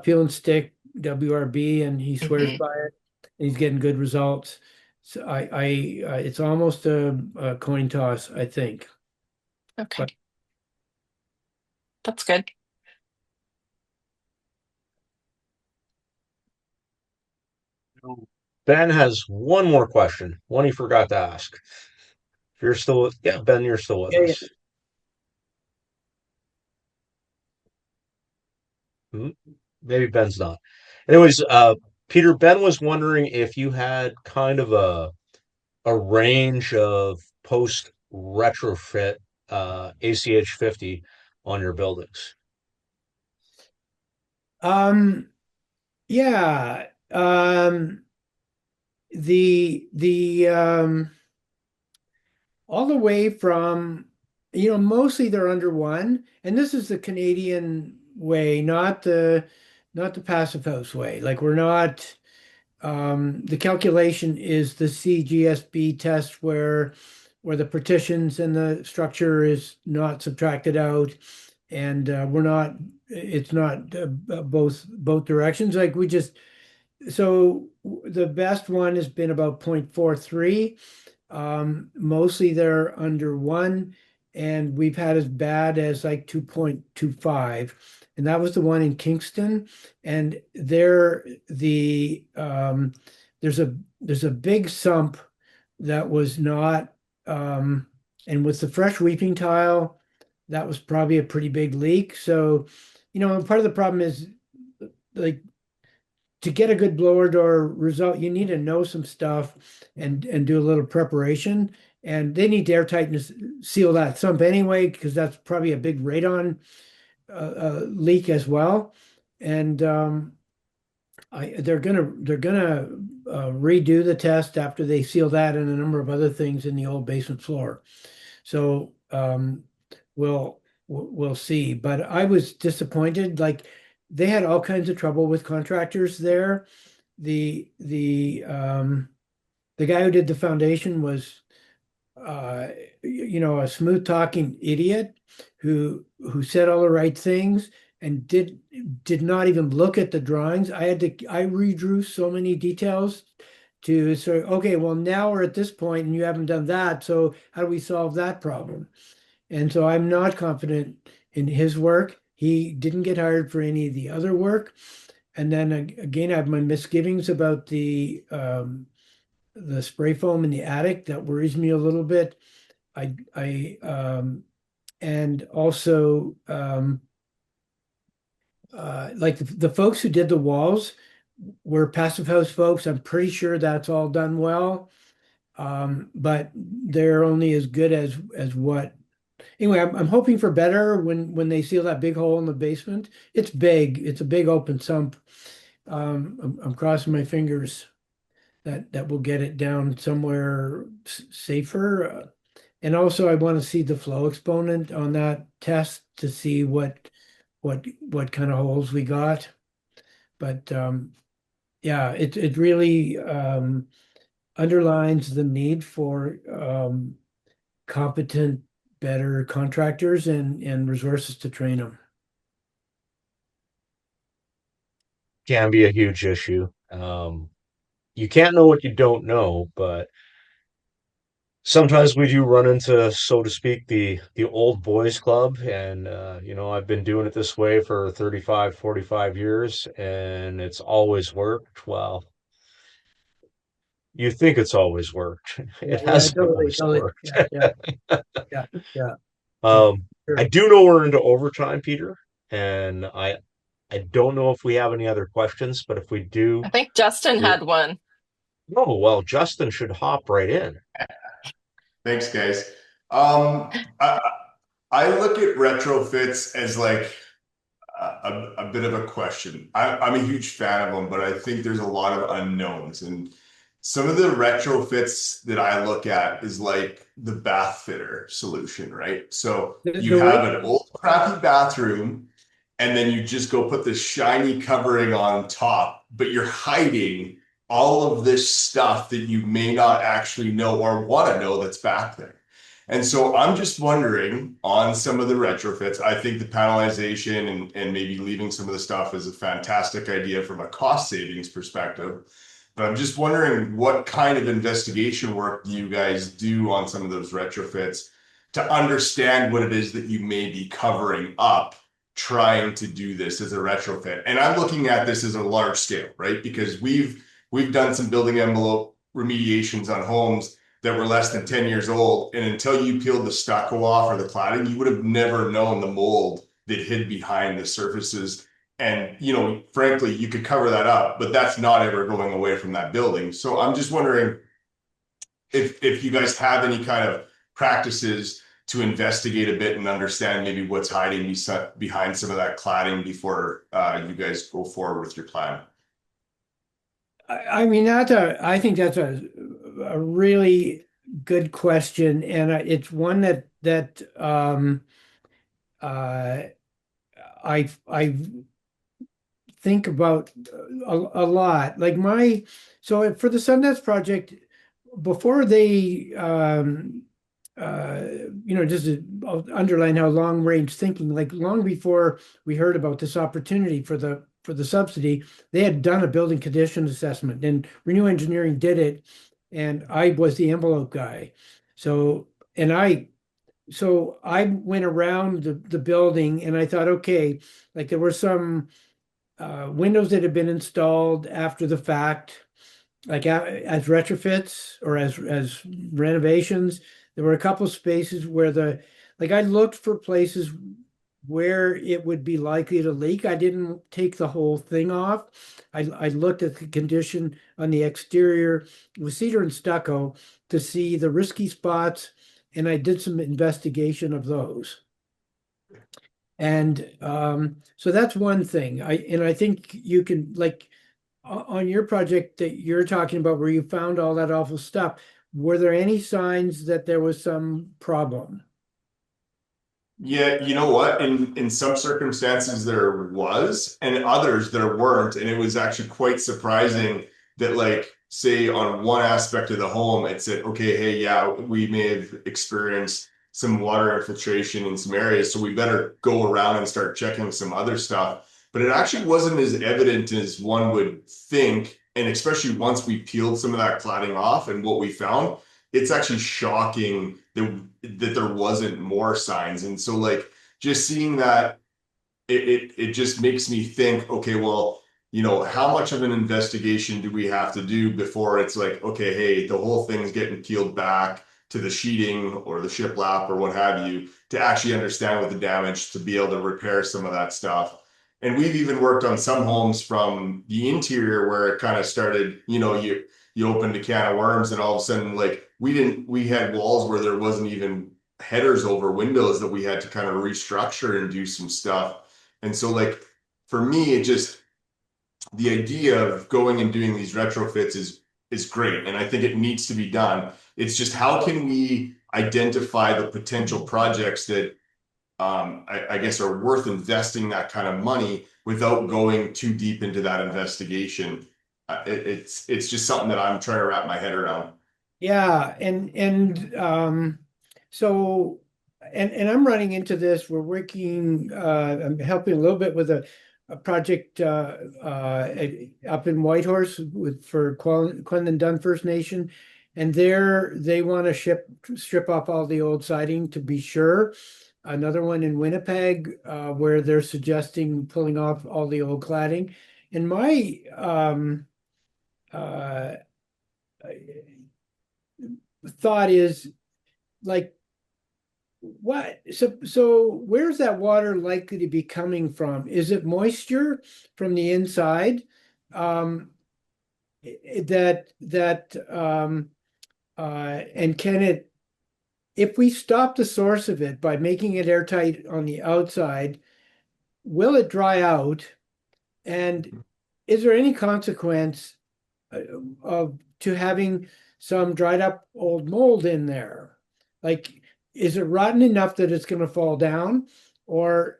peel and stick WRB, and he swears Mhm. by it. And he's getting good results. So it's almost a coin toss, I think. Okay, But that's good. Ben has one more question, one he forgot to ask. If you're still with, yeah, Ben, you're still with yeah, yeah. us. Hmm, maybe Ben's not. Anyways, Peter, Ben was wondering if you had kind of a range of post retrofit ACH 50 on your buildings. Um, yeah. The all the way from, mostly they're under one, and this is the Canadian way, not the passive house way. Like we're not, the calculation is the CGSB test where the partitions and the structure is not subtracted out, and it's not both directions. Like we just, so the best one has been about 0.43. Mostly they're under one, and we've had as bad as like 2.25. And that was the one in Kingston. And there's a big sump that was not, and with the fresh weeping tile, that was probably a pretty big leak. So, part of the problem is, like, to get a good blower door result, you need to know some stuff and do a little preparation. And they need to airtight and seal that sump anyway, because that's probably a big radon leak as well. And they're gonna redo the test after they seal that and a number of other things in the old basement floor. So we'll see. But I was disappointed. Like they had all kinds of trouble with contractors there. The guy who did the foundation was a smooth talking idiot who said all the right things and did not even look at the drawings. I redrew so many details to say, okay, well now we're at this point and you haven't done that, so how do we solve that problem? And so I'm not confident in his work. He didn't get hired for any of the other work. And then again, I have my misgivings about the spray foam in the attic. That worries me a little bit. And also, like the folks who did the walls were passive house folks. I'm pretty sure that's all done well. But they're only as good as what. Anyway, I'm hoping for better when they seal that big hole in the basement. It's big. It's a big open sump. I'm crossing my fingers that will get it down somewhere safer. And also, I want to see the flow exponent on that test to see what kind of holes we got. But yeah, it really underlines the need for competent, better contractors and resources to train them. Can be a huge issue. You can't know what you don't know, but sometimes we do run into, so to speak, the old boys club. And I've been doing it this way for 35, 45 years, and it's always worked. Well, you think it's always worked. Yeah, It yeah, hasn't totally, always totally. worked. Yeah, yeah, yeah, yeah. No, um, I sure. do know we're into overtime, Peter, and I don't know if we have any other questions, but if we I do, think Justin we had one. Oh, well, Justin should hop right in. Thanks, guys. I look at retrofits as like a bit of a question. I'm a huge fan of them, but I think there's a lot of unknowns. And some of the retrofits that I look at is like the bath fitter solution, right? So you The have way an old crappy bathroom, and then you just go put this shiny covering on top, but you're hiding all of this stuff that you may not actually know or want to know that's back there. And so I'm just wondering on some of the retrofits, I think the panelization and maybe leaving some of the stuff is a fantastic idea from a cost savings perspective. But I'm just wondering what kind of investigation work do you guys do on some of those retrofits to understand what it is that you may be covering up trying to do this as a retrofit? And I'm looking at this as a large scale, right? Because we've done some building envelope remediations on homes that were less than 10 years old. And until you peeled the stucco off or the cladding, you would have never known the mold that hid behind the surfaces. And, frankly, you could cover that up, but that's not ever going away from that building. So I'm just wondering if you guys have any kind of practices to investigate a bit and understand maybe what's hiding behind some of that cladding before you guys go forward with your plan. I mean, I think that's a really good question, and it's one that uh, I think about a lot. Like so for the Sundance project, before they just to underline how long range thinking, like long before we heard about this opportunity for the subsidy, they had done a building condition assessment, and Renew Engineering did it, and I was the envelope guy. So and I went around the building, and I thought, okay, like there were some windows that had been installed after the fact, like as retrofits or as renovations. There were a couple of spaces where like I looked for places where it would be likely to leak. I didn't take the whole thing off. I looked at the condition on the exterior with cedar and stucco to see the risky spots, and I did some investigation of those. And so that's one thing. I think you can, like, on your project that you're talking about where you found all that awful stuff, were there any signs that there was some problem? Yeah, you know what? In some circumstances there was, and in others there weren't. And it was actually quite surprising that, like, say on one aspect of the home, it said, okay, hey, yeah, we may have experienced some water infiltration in some areas, so we better go around and start checking some other stuff. But it actually wasn't as evident as one would think. And especially once we peeled some of that cladding off and what we found, it's actually shocking that there wasn't more signs. And so, like, just seeing that, it just makes me think, okay, well, how much of an investigation do we have to do before it's like, okay, hey, the whole thing's getting peeled back to the sheeting or the shiplap or what have you to actually understand what the damage to be able to repair some of that stuff. And we've even worked on some homes from the interior where it kind of started, you opened a can of worms and all of a sudden, like, we had walls where there wasn't even headers over windows that we had to kind of restructure and do some stuff. And so, like, for me, the idea of going and doing these retrofits is great. And I think it needs to be done. It's just how can we identify the potential projects that I guess are worth investing that kind of money without going too deep into that investigation. It's just something that I'm trying to wrap my head around. Yeah, so and I'm running into this. We're working. I'm helping a little bit with a project up in Whitehorse for Quinlan Dunn First Nation, and they want to strip off all the old siding to be sure. Another one in Winnipeg where they're suggesting pulling off all the old cladding. And my uh, thought is, like, what so where's that water likely to be coming from? Is it moisture from the inside? um and can it, if we stop the source of it by making it airtight on the outside, will it dry out? And is there any consequence uh, of to having some dried up old mold in there? Like, is it rotten enough that it's going to fall down, or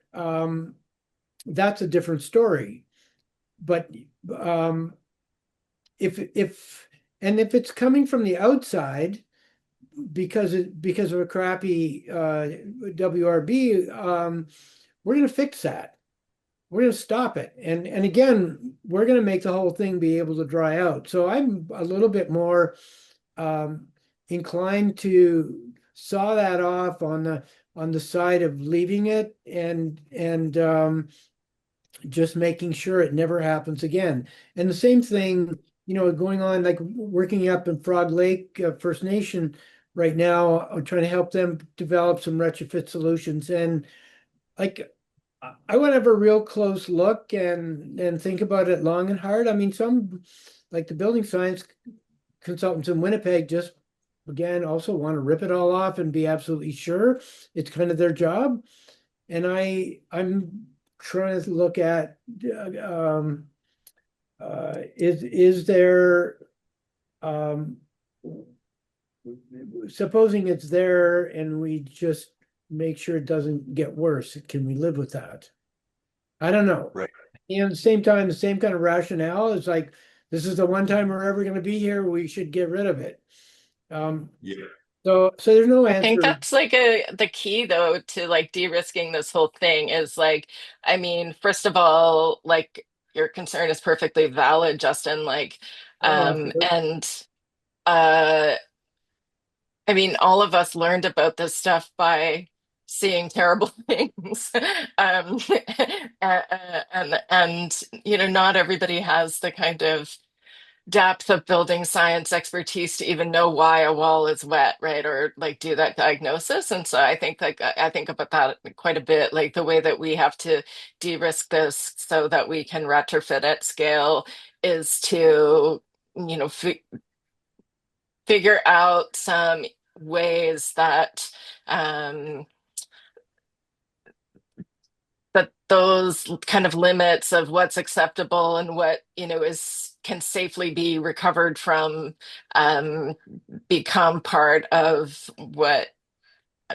that's a different story. But um, if it's coming from the outside because of a crappy WRB, we're going to fix that. We're going to stop it. And again, we're going to make the whole thing be able to dry out. So I'm a little bit more um, inclined to saw that off on the side of leaving it and just making sure it never happens again. And the same thing, going on, like working up in Frog Lake First Nation right now. I'm trying to help them develop some retrofit solutions. And like, I want to have a real close look and think about it long and hard. I mean, some, like the building science consultants in Winnipeg, just again also want to rip it all off and be absolutely sure it's kind of their job. And I'm trying to look at is there um, supposing it's there and we just make sure it doesn't get worse, can we live with that? I don't know. Right. And at the same time, the same kind of rationale is like, this is the one time we're ever going to be here, we should get rid of it. Yeah. So there's no I think answer. that's like the key though to like de-risking this whole thing is like, I mean, first of all, like your concern is perfectly valid, Justin. Like, Oh, absolutely. and uh I mean, all of us learned about this stuff by seeing terrible things. Um, and you know, not everybody has the kind of depth of building science expertise to even know why a wall is wet, right? Or like do that diagnosis. And so I think like I think about that quite a bit, like the way that we have to de-risk this so that we can retrofit at scale is to, you know, figure out some ways that um, that those kind of limits of what's acceptable and what you know is can safely be recovered from um, become part of what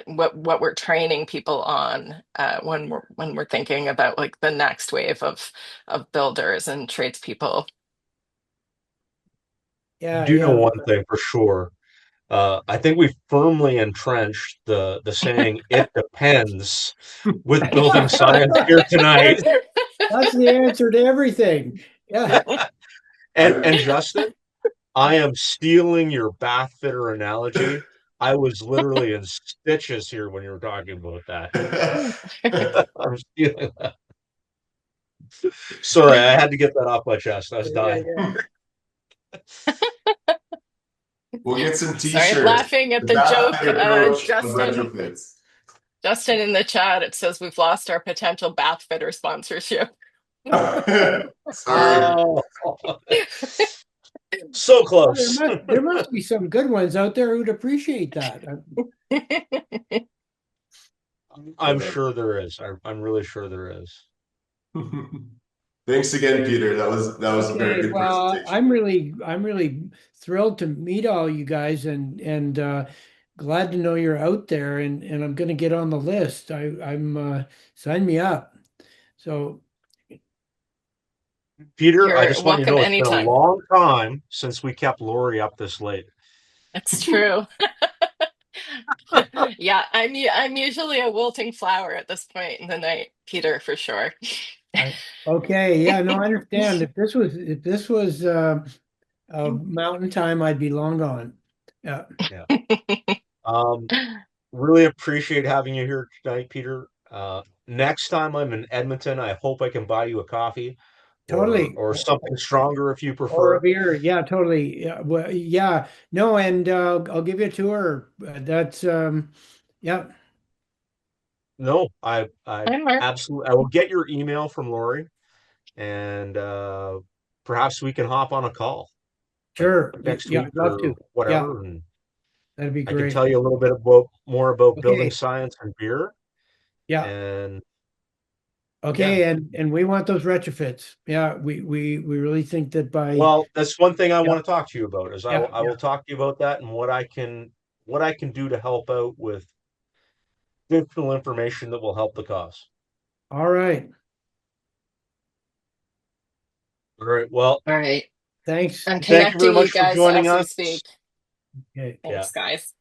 we're training people on when we're thinking about like the next wave of builders and tradespeople. Yeah, Do know yeah. one thing for sure. I think we firmly entrenched the saying "it depends" with building science here tonight. That's the answer to everything. Yeah. And Justin, I am stealing your bath fitter analogy. I was literally in stitches here when you were talking about that. I'm stealing that. Sorry, I had to get that off my chest. I was Yeah, dying. yeah. We'll get some Sorry, I'm t-shirts. laughing at The the bath joke, fitter approach of Justin. retrofits. Justin in the chat, it says we've lost our potential bath fitter sponsorship. Sorry. Oh, so Well, close. there must be some good ones out there who'd appreciate that. I'm sure there is. I'm really sure there is. Thanks again, Peter. That was a very Okay, good well, presentation. I'm really thrilled to meet all you guys and glad to know you're out there and I'm gonna get on the list. I'm sign me up. So Peter, I You're just want you to welcome know it's been a anytime. long time since we kept Lori up this late. It's true. Yeah, I'm usually a wilting flower at this point in the night, Peter, for sure. I, okay, yeah, no, I understand. If this was mountain time, I'd be long gone. Yeah, Yeah. Um, really appreciate having you here tonight, Peter. Next time I'm in Edmonton, I hope I can buy you a coffee totally. or something stronger if you Or a prefer. beer, yeah, totally. Yeah, well, yeah, no, and I'll give you a tour. That's yeah. No, I Hi, Mark. absolutely I will get your email from Lori and perhaps we can hop on a call. Sure. next Yeah, week I'd love or to. Yeah, whatever, and that'd be I can great. tell you a little bit more about building Okay. science and beer. Yeah. And Okay. And we want those retrofits. Yeah. We really think that by, well, that's one thing I yeah, want to talk to you about is yeah, I will talk to you about that and what I can do to help out with additional information that will help the cause. all right. All right. Well, All right. Thanks. I'm thank you very connecting you much for guys joining as we us. speak. Okay. Yeah. Thanks, guys.